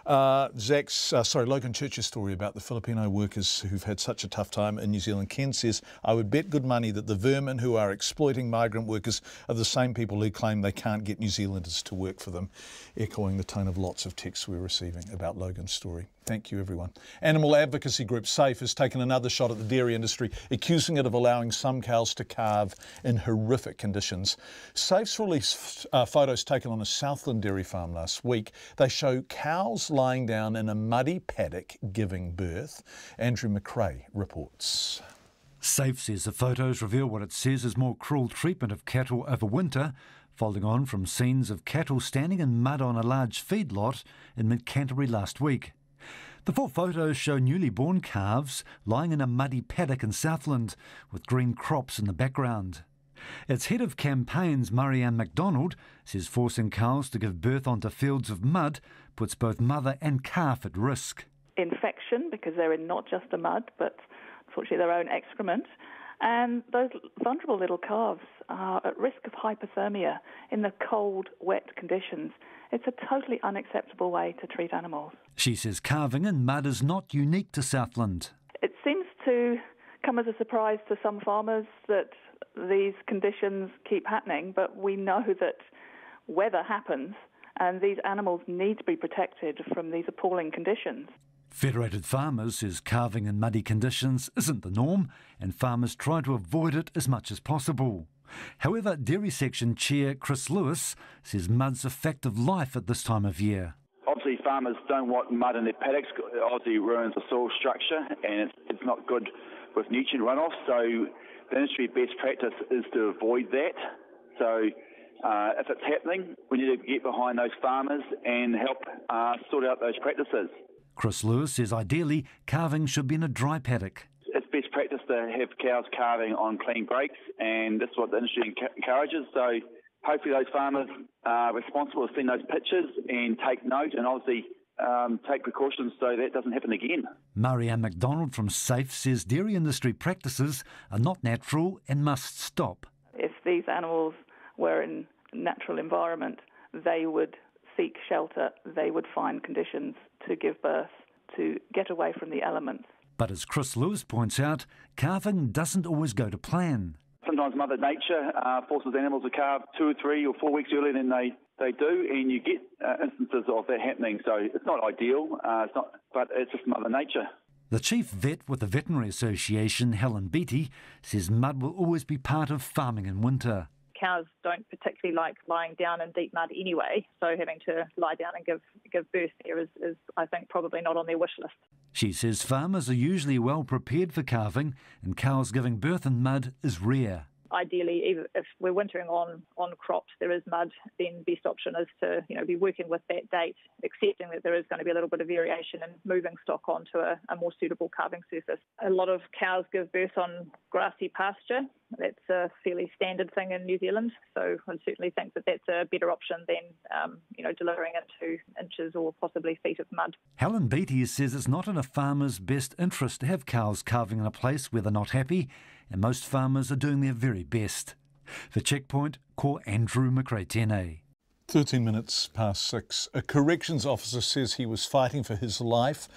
Logan Church's story about the Filipino workers who've had such a tough time in New Zealand. Ken says, I would bet good money that the vermin who are exploiting migrant workers are the same people who claim they can't get New Zealanders to work for them, echoing the tone of lots of texts we're receiving about Logan's story. Thank you, everyone. Animal advocacy group SAFE has taken another shot at the dairy industry, accusing it of allowing some cows to calve in horrific conditions. SAFE's released photos taken on a Southland dairy farm last week. They show cows lying down in a muddy paddock giving birth. Andrew McRae reports. SAFE says the photos reveal what it says is more cruel treatment of cattle over winter, following on from scenes of cattle standing in mud on a large feedlot in mid-Canterbury last week. The 4 photos show newly born calves lying in a muddy paddock in Southland, with green crops in the background. Its head of campaigns, Marianne MacDonald, says forcing cows to give birth onto fields of mud puts both mother and calf at risk. Infection, because they're in not just the mud, but unfortunately their own excrement. And those vulnerable little calves are at risk of hypothermia in the cold, wet conditions. It's a totally unacceptable way to treat animals. She says calving in mud is not unique to Southland. It seems to come as a surprise to some farmers that these conditions keep happening, but we know that weather happens and these animals need to be protected from these appalling conditions. Federated Farmers says calving in muddy conditions isn't the norm, and farmers try to avoid it as much as possible. However, Dairy Section Chair Chris Lewis says mud's a fact of life at this time of year. Obviously, farmers don't want mud in their paddocks. It obviously ruins the soil structure, and it's not good with nutrient runoff. So the industry best practice is to avoid that. So if it's happening, we need to get behind those farmers and help sort out those practices. Chris Lewis says ideally calving should be in a dry paddock. It's best practice to have cows calving on clean breaks, and that's what the industry encourages. So hopefully those farmers are responsible for seeing those pictures and take note and obviously take precautions so that doesn't happen again. Marianne MacDonald from SAFE says dairy industry practices are not natural and must stop. If these animals were in a natural environment, they would seek shelter, they would find conditions to give birth, to get away from the elements. But as Chris Lewis points out, calving doesn't always go to plan. Sometimes Mother Nature forces animals to calve 2 or 3 or 4 weeks earlier than they do, and you get instances of that happening. So it's not ideal, but it's just Mother Nature. The chief vet with the Veterinary Association, Helen Beattie, says mud will always be part of farming in winter. Cows don't particularly like lying down in deep mud anyway, so having to lie down and give birth there is, I think, probably not on their wish list. She says farmers are usually well prepared for calving, and cows giving birth in mud is rare. Ideally, even if we're wintering on crops, there is mud, then best option is to be working with that date, accepting that there is going to be a little bit of variation and moving stock onto a more suitable calving surface. A lot of cows give birth on grassy pasture. That's a fairly standard thing in New Zealand, so I certainly think that that's a better option than delivering into inches or possibly feet of mud. Helen Beattie says it's not in a farmer's best interest to have cows calving in a place where they're not happy, and most farmers are doing their very best. For Checkpoint, call Andrew McRae. 13 minutes past 6. A corrections officer says he was fighting for his life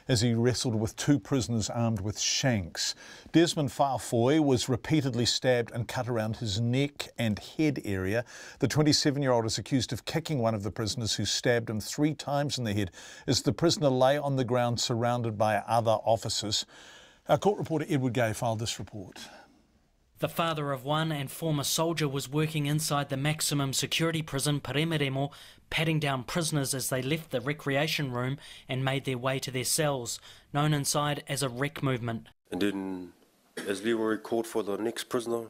as he wrestled with 2 prisoners armed with shanks. Desmond Farfoy was repeatedly stabbed and cut around his neck and head area. The 27-year-old is accused of kicking one of the prisoners, who stabbed him 3 times in the head as the prisoner lay on the ground surrounded by other officers. Our court reporter Edward Gay filed this report. The father of one and former soldier was working inside the maximum security prison Paremeremo, patting down prisoners as they left the recreation room and made their way to their cells, known inside as a rec movement. And then As Leroy called for the next prisoner,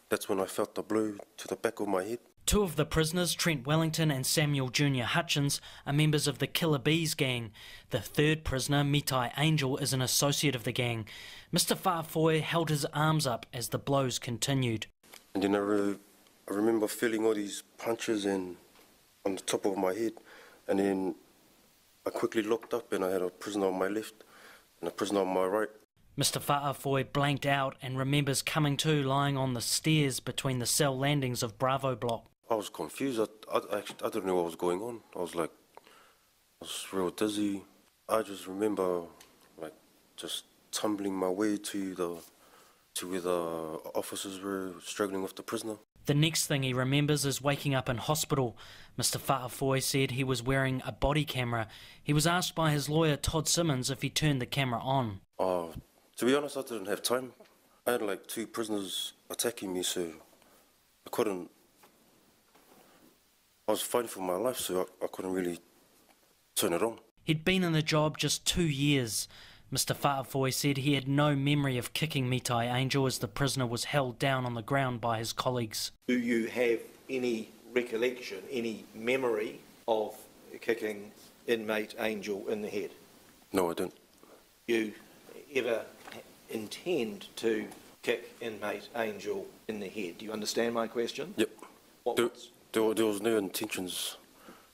that's when I felt the blow to the back of my head. Two of the prisoners, Trent Wellington and Samuel Jr. Hutchins, are members of the Killer Bees gang. The third prisoner, Mitai Angel, is an associate of the gang. Mr Whaafoe held his arms up as the blows continued. And then I remember feeling all these punches and on the top of my head, and then I quickly looked up and I had a prisoner on my left and a prisoner on my right. Mr Whaafoe blanked out and remembers coming to lying on the stairs between the cell landings of Bravo Block. I was confused. I didn't know what was going on. I was real dizzy. I just remember just tumbling my way to where the officers were struggling with the prisoner. The next thing he remembers is waking up in hospital. Mr Whaafoe said he was wearing a body camera. He was asked by his lawyer Todd Simmons if he turned the camera on. To be honest, I didn't have time. I had 2 prisoners attacking me, so I couldn't. I was fighting for my life, so I couldn't really turn it on. He'd been in the job just 2 years. Mr Whaafoe said he had no memory of kicking Mitai Angel as the prisoner was held down on the ground by his colleagues. Do you have any recollection, any memory of kicking inmate Angel in the head? No, I don't. You ever intend to kick inmate Angel in the head? Do you understand my question? Yep. There was no intentions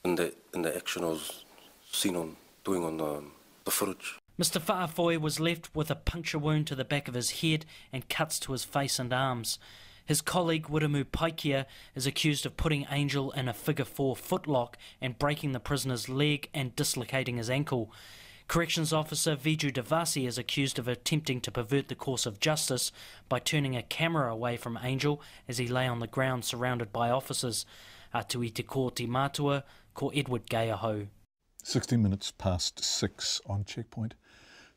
in the action I was seen on doing on the footage. Mr Whaafoe was left with a puncture wound to the back of his head and cuts to his face and arms. His colleague Wiremu Paikia is accused of putting Angel in a figure-4 footlock and breaking the prisoner's leg and dislocating his ankle. Corrections officer Viju Devasi is accused of attempting to pervert the course of justice by turning a camera away from Angel as he lay on the ground surrounded by officers. Atu i te kōti mātua, ko Edward Gaiaho. 16 minutes past 6 on Checkpoint.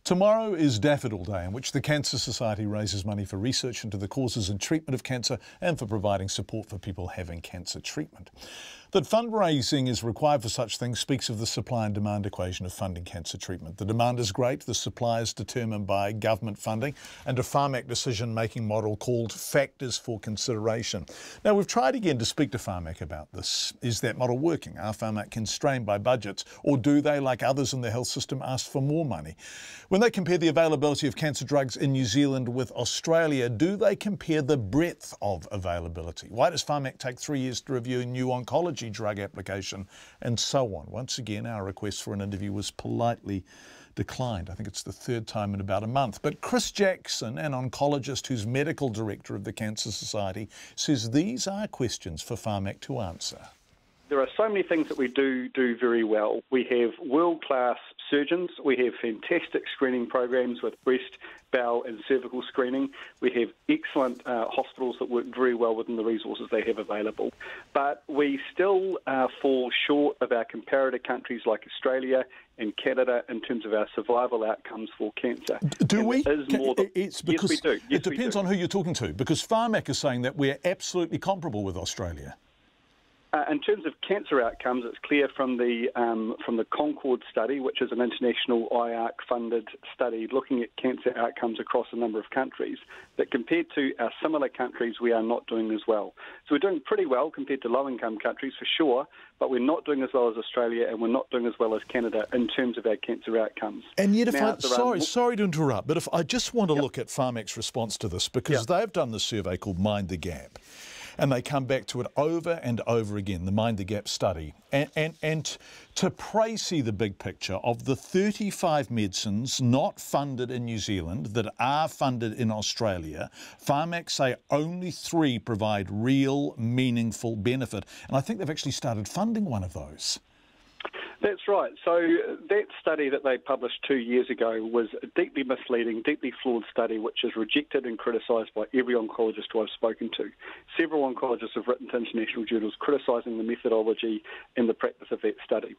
Tomorrow is Daffodil Day, in which the Cancer Society raises money for research into the causes and treatment of cancer and for providing support for people having cancer treatment. That fundraising is required for such things speaks of the supply and demand equation of funding cancer treatment. The demand is great, the supply is determined by government funding and a Pharmac decision-making model called Factors for Consideration. Now, we've tried again to speak to Pharmac about this. Is that model working? Are Pharmac constrained by budgets, or do they, like others in the health system, ask for more money? When they compare the availability of cancer drugs in New Zealand with Australia, do they compare the breadth of availability? Why does Pharmac take 3 years to review a new oncology drug application, and so on? Once again, our request for an interview was politely declined. I think it's the third time in about a month. But Chris Jackson, an oncologist who's medical director of the Cancer Society, says these are questions for Pharmac to answer. There are so many things that we do very well. We have world-class surgeons. We have fantastic screening programs with breast, bowel and cervical screening. We have excellent hospitals that work very well within the resources they have available. But we still fall short of our comparator countries like Australia and Canada in terms of our survival outcomes for cancer. Do we? Yes, we do. It depends on who you're talking to, because Pharmac is saying that we're absolutely comparable with Australia. In terms of cancer outcomes, it's clear from the Concord study, which is an international IARC-funded study looking at cancer outcomes across a number of countries, that compared to our similar countries, we are not doing as well. So we're doing pretty well compared to low-income countries, for sure, but we're not doing as well as Australia and we're not doing as well as Canada in terms of our cancer outcomes. And yet, sorry to interrupt, but if I just want to look at Pharmac's response to this, because they've done this survey called Mind the Gap. And they come back to it over and over again, the Mind the Gap study. And to see the big picture of the 35 medicines not funded in New Zealand that are funded in Australia, Pharmac say only 3 provide real, meaningful benefit. And I think they've actually started funding one of those. That's right. So that study that they published 2 years ago was a deeply misleading, deeply flawed study which is rejected and criticised by every oncologist who I've spoken to. Several oncologists have written to international journals criticising the methodology and the practice of that study.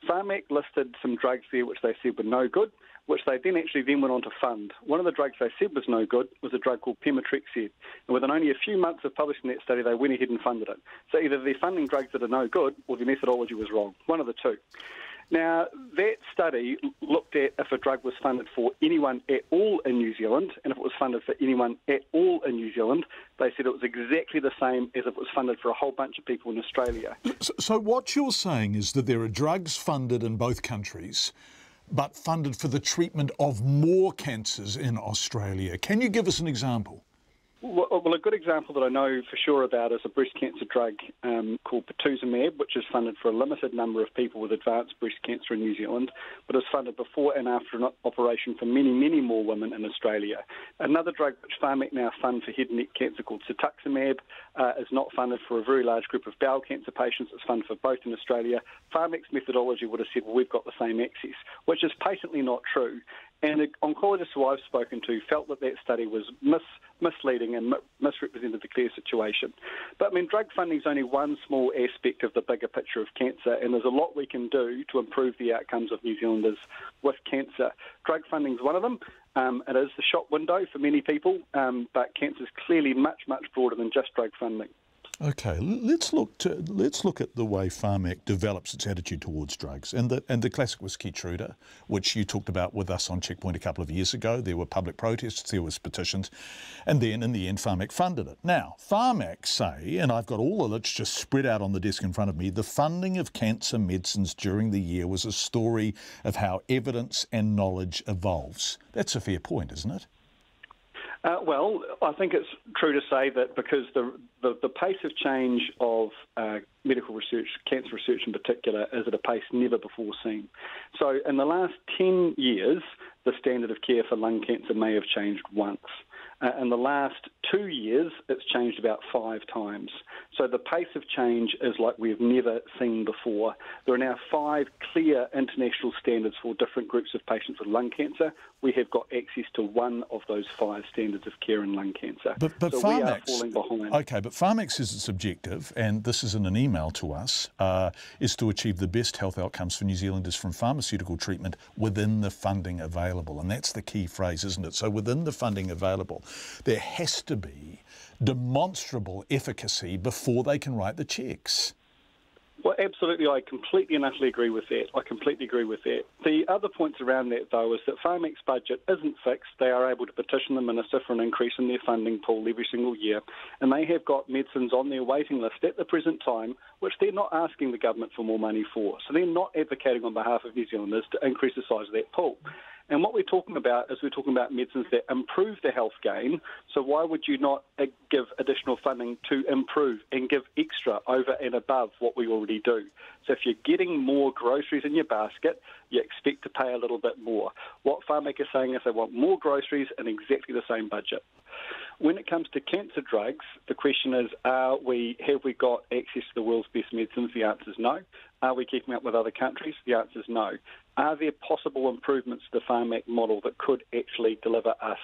Pharmac listed some drugs there which they said were no good, which they then went on to fund. One of the drugs they said was no good was a drug called pemetrexed. And within only a few months of publishing that study, they went ahead and funded it. So either they're funding drugs that are no good or their methodology was wrong, one of the two. Now, that study looked at if a drug was funded for anyone at all in New Zealand, and if it was funded for anyone at all in New Zealand, they said it was exactly the same as if it was funded for a whole bunch of people in Australia. So what you're saying is that there are drugs funded in both countries, but funded for the treatment of more cancers in Australia. Can you give us an example? Well, a good example that I know for sure about is a breast cancer drug called pertuzumab, which is funded for a limited number of people with advanced breast cancer in New Zealand, but is funded before and after an operation for many, many more women in Australia. Another drug which Pharmac now fund for head and neck cancer called cetuximab is not funded for a very large group of bowel cancer patients. It's funded for both in Australia. Pharmac's methodology would have said, well, we've got the same access, which is patently not true. And the oncologists who I've spoken to felt that that study was misleading and misrepresented the clear situation. But, I mean, drug funding is only one small aspect of the bigger picture of cancer, and there's a lot we can do to improve the outcomes of New Zealanders with cancer. Drug funding is one of them. It is the shop window for many people, but cancer is clearly much, much broader than just drug funding. Okay, let's look at the way Pharmac develops its attitude towards drugs, and the classic was Keytruda, which you talked about with us on Checkpoint a couple of years ago. There were public protests, there was petitions, and then in the end Pharmac funded it. Now, Pharmac say, and I've got all the literature spread out on the desk in front of me, the funding of cancer medicines during the year was a story of how evidence and knowledge evolves. That's a fair point, isn't it? Well, I think it's true to say that because the pace of change of medical research, cancer research in particular, is at a pace never before seen. So in the last 10 years, the standard of care for lung cancer may have changed once. In the last 2 years, it's changed about 5 times. So the pace of change is like we've never seen before. There are now 5 clear international standards for different groups of patients with lung cancer. We have got access to one of those 5 standards of care in lung cancer. But so we are falling behind. Okay, but Pharmac says its objective, and this is in an email to us, is to achieve the best health outcomes for New Zealanders from pharmaceutical treatment within the funding available. And that's the key phrase, isn't it? So within the funding available, there has to be demonstrable efficacy before they can write the cheques. Well, absolutely. I completely and utterly agree with that. The other points around that, though, is that Pharmac's budget isn't fixed. They are able to petition the Minister for an increase in their funding pool every single year, and they have got medicines on their waiting list at the present time, which they're not asking the government for more money for. So they're not advocating on behalf of New Zealanders to increase the size of that pool. And what we're talking about is we're talking about medicines that improve the health gain. So why would you not give additional funding to improve and give extra over and above what we already do? So if you're getting more groceries in your basket, you expect to pay a little bit more. What Pharmac is saying is they want more groceries and exactly the same budget. When it comes to cancer drugs, the question is, have we got access to the world's best medicines? The answer is no. Are we keeping up with other countries? The answer is no. Are there possible improvements to the Pharmac model that could actually deliver us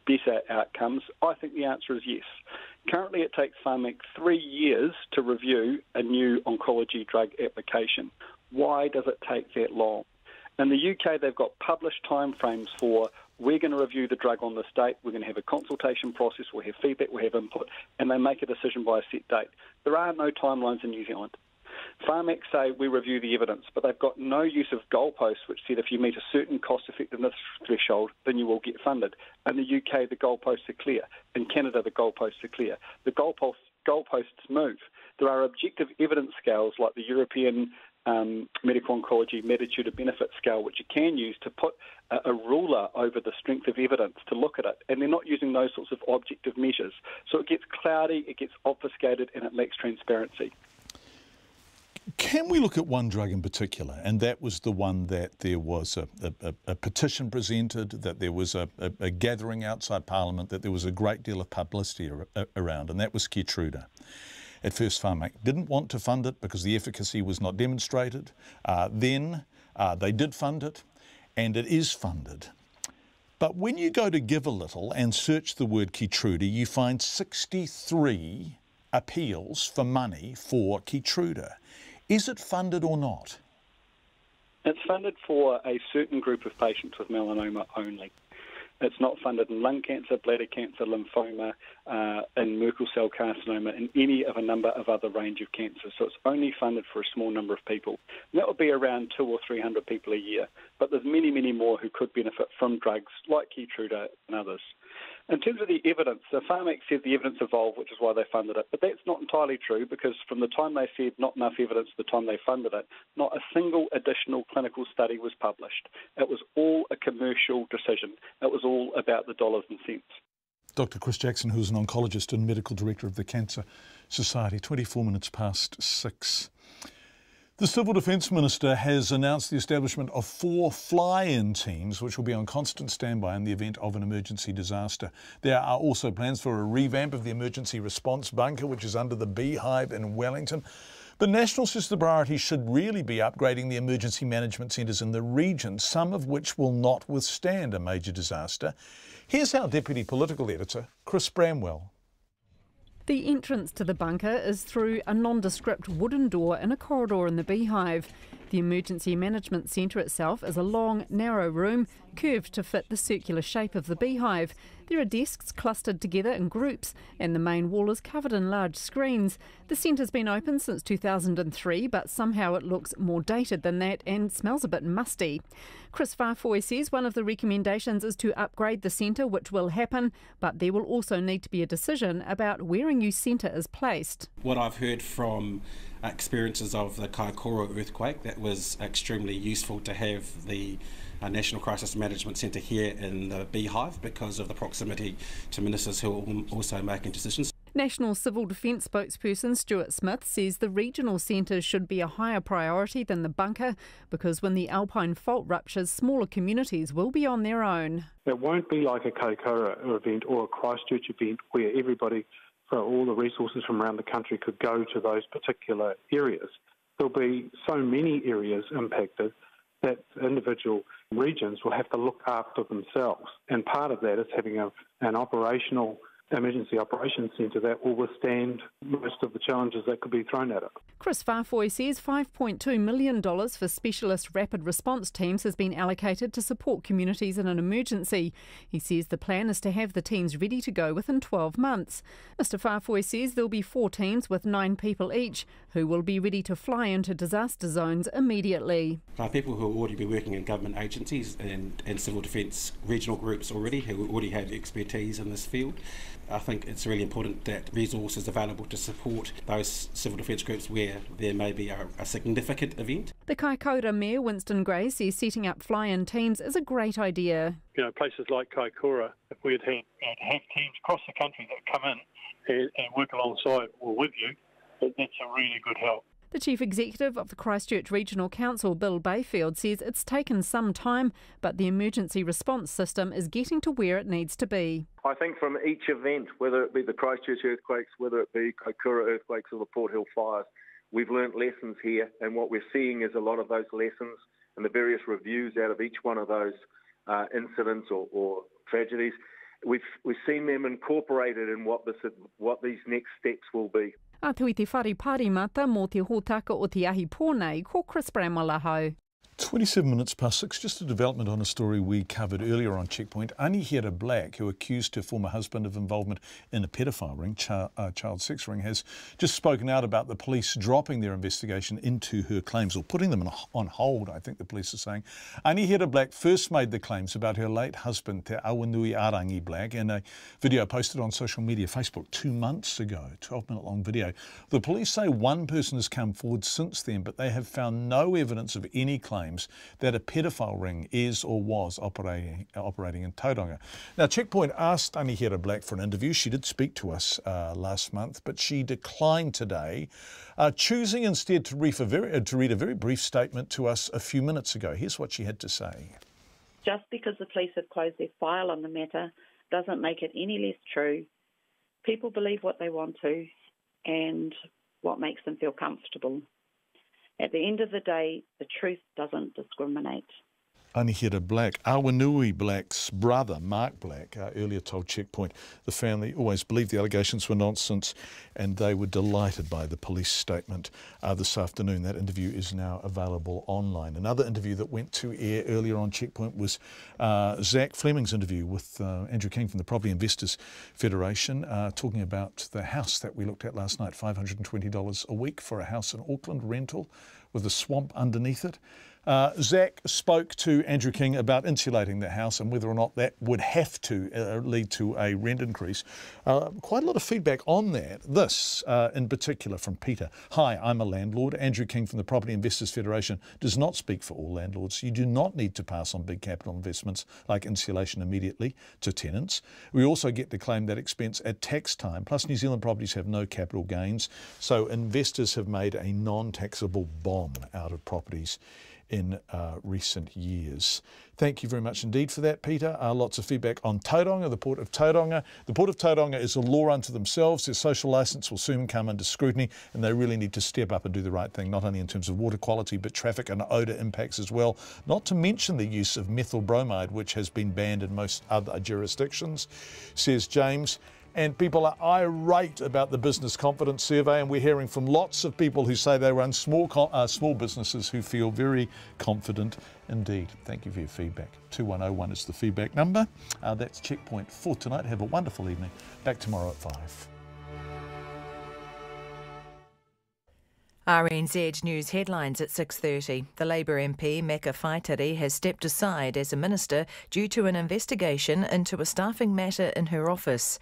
better outcomes? I think the answer is yes. Currently, it takes Pharmac 3 years to review a new oncology drug application. Why does it take that long? In the UK, they've got published timeframes for we're going to review the drug on this date, we're going to have a consultation process, we'll have feedback, we'll have input, and they make a decision by a set date. There are no timelines in New Zealand. Pharmac say we review the evidence, but they've got no use of goalposts which said if you meet a certain cost-effectiveness threshold, then you will get funded. In the UK, the goalposts are clear. In Canada, the goalposts are clear. The goalposts move. There are objective evidence scales like the European medical oncology magnitude of benefit scale, which you can use to put a ruler over the strength of evidence to look at it, and they're not using those sorts of objective measures. So it gets cloudy, it gets obfuscated, and it lacks transparency. Can we look at one drug in particular, and that was the one that there was a petition presented, that there was a gathering outside Parliament, that there was a great deal of publicity around, and that was Keytruda. At first, Pharmac didn't want to fund it because the efficacy was not demonstrated. Then they did fund it, and it is funded. But when you go to give a little and search the word Keytruda, you find 63 appeals for money for Keytruda. Is it funded or not? It's funded for a certain group of patients with melanoma only. It's not funded in lung cancer, bladder cancer, lymphoma, in Merkel cell carcinoma, and any of a number of other range of cancers. So it's only funded for a small number of people. And that would be around 200 or 300 people a year. But there's many, many more who could benefit from drugs like Keytruda and others. In terms of the evidence, the Pharmac said the evidence evolved, which is why they funded it. But that's not entirely true, because from the time they said not enough evidence to the time they funded it, not a single additional clinical study was published. It was all a commercial decision. It was all about the dollars and cents. Dr. Chris Jackson, who's an oncologist and medical director of the Cancer Society, 24 minutes past 6. The Civil Defence Minister has announced the establishment of 4 fly-in teams which will be on constant standby in the event of an emergency disaster. There are also plans for a revamp of the emergency response bunker, which is under the Beehive in Wellington. But National says the priority should really be upgrading the emergency management centres in the region, some of which will not withstand a major disaster. Here's our Deputy Political Editor, Chris Bramwell. The entrance to the bunker is through a nondescript wooden door in a corridor in the Beehive. The Emergency Management Centre itself is a long, narrow room, curved to fit the circular shape of the Beehive. There are desks clustered together in groups, and the main wall is covered in large screens. The centre's been open since 2003, but somehow it looks more dated than that and smells a bit musty. Chris Farfoy says one of the recommendations is to upgrade the centre, which will happen, but there will also need to be a decision about where a new centre is placed. What I've heard from experiences of the Kaikoura earthquake, that was extremely useful to have the National Crisis Management Centre here in the Beehive because of the proximity to ministers who are also making decisions. National Civil Defence spokesperson Stuart Smith says the regional centres should be a higher priority than the bunker because when the Alpine fault ruptures, smaller communities will be on their own. It won't be like a Kaikoura event or a Christchurch event where everybody, for all the resources from around the country, could go to those particular areas. There'll be so many areas impacted that individual regions will have to look after themselves. And part of that is having an operational emergency operations centre that will withstand most of the challenges that could be thrown at it. Chris Farfoy says $5.2 million for specialist rapid response teams has been allocated to support communities in an emergency. He says the plan is to have the teams ready to go within 12 months. Mr Farfoy says there'll be 4 teams with 9 people each who will be ready to fly into disaster zones immediately. People who will already be working in government agencies and civil defence regional groups already, who already have expertise in this field. I think it's really important that resources available to support those civil defence groups where there may be a significant event. The Kaikoura Mayor Winston Gray says setting up fly-in teams is a great idea. You know, places like Kaikoura, if we'd have teams across the country that come in and work alongside or with you, that's a really good help. The Chief Executive of the Christchurch Regional Council, Bill Bayfield, says it's taken some time, but the emergency response system is getting to where it needs to be. I think from each event, whether it be the Christchurch earthquakes, whether it be Kaikoura earthquakes or the Port Hill fires, we've learnt lessons here, and what we're seeing is a lot of those lessons and the various reviews out of each one of those incidents or tragedies. We've seen them incorporated in what these next steps will be. A tui te whare parimata mō te hōtaka o te ahi pōnei, ko Chris Bramwell ahau. 27 minutes past 6, just a development on a story we covered earlier on Checkpoint. Anihira Black, who accused her former husband of involvement in a pedophile ring, child sex ring, has just spoken out about the police dropping their investigation into her claims, or putting them on hold, I think the police are saying. Anihira Black first made the claims about her late husband, Te Awanui Arangi Black, in a video posted on social media, Facebook, 2 months ago, 12-minute long video. The police say one person has come forward since then, but they have found no evidence of any claim that a pedophile ring is or was operating in Tauranga. Now, Checkpoint asked Anihira Black for an interview. She did speak to us last month, but she declined today, choosing instead to read a very brief statement to us a few minutes ago. Here's what she had to say. Just because the police have closed their file on the matter doesn't make it any less true. People believe what they want to and what makes them feel comfortable. At the end of the day, the truth doesn't discriminate. Anihira Black, Awanui Black's brother, Mark Black, earlier told Checkpoint the family always believed the allegations were nonsense and they were delighted by the police statement this afternoon. That interview is now available online. Another interview that went to air earlier on Checkpoint was Zach Fleming's interview with Andrew King from the Property Investors Federation, talking about the house that we looked at last night, $520 a week for a house in Auckland, rental with a swamp underneath it. Zach spoke to Andrew King about insulating the house and whether or not that would have to lead to a rent increase. Quite a lot of feedback on that. This in particular from Peter. Hi, I'm a landlord. Andrew King from the Property Investors Federation does not speak for all landlords. You do not need to pass on big capital investments like insulation immediately to tenants. We also get to claim that expense at tax time. Plus New Zealand properties have no capital gains, so investors have made a non-taxable bomb out of properties in recent years. Thank you very much indeed for that, Peter. Lots of feedback on Tauranga, the Port of Tauranga. The Port of Tauranga is a law unto themselves. Their social licence will soon come under scrutiny and they really need to step up and do the right thing, not only in terms of water quality, but traffic and odour impacts as well. Not to mention the use of methyl bromide, which has been banned in most other jurisdictions, says James. And people are irate about the business confidence survey, and we're hearing from lots of people who say they run small businesses who feel very confident indeed. Thank you for your feedback. 2101 is the feedback number. That's Checkpoint for tonight. Have a wonderful evening. Back tomorrow at 5. RNZ News headlines at 6:30. The Labour MP, Meka Whaitari, has stepped aside as a minister due to an investigation into a staffing matter in her office.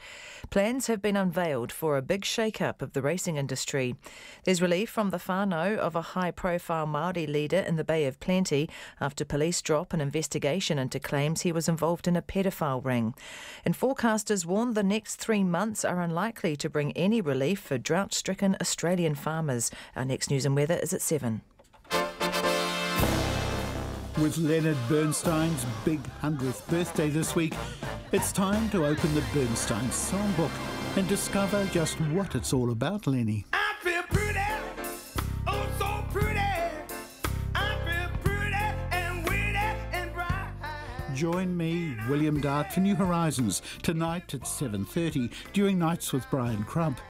Plans have been unveiled for a big shake-up of the racing industry. There's relief from the whānau of a high-profile Māori leader in the Bay of Plenty after police drop an investigation into claims he was involved in a pedophile ring. And forecasters warn the next 3 months are unlikely to bring any relief for drought-stricken Australian farmers. Our next news and weather is at 7. With Leonard Bernstein's big 100th birthday this week, it's time to open the Bernstein songbook and discover just what it's all about, Lenny. I feel pretty, oh so pretty. I feel pretty and witty and bright. Join me, William Dart, for New Horizons tonight at 7:30 during Nights with Brian Crump.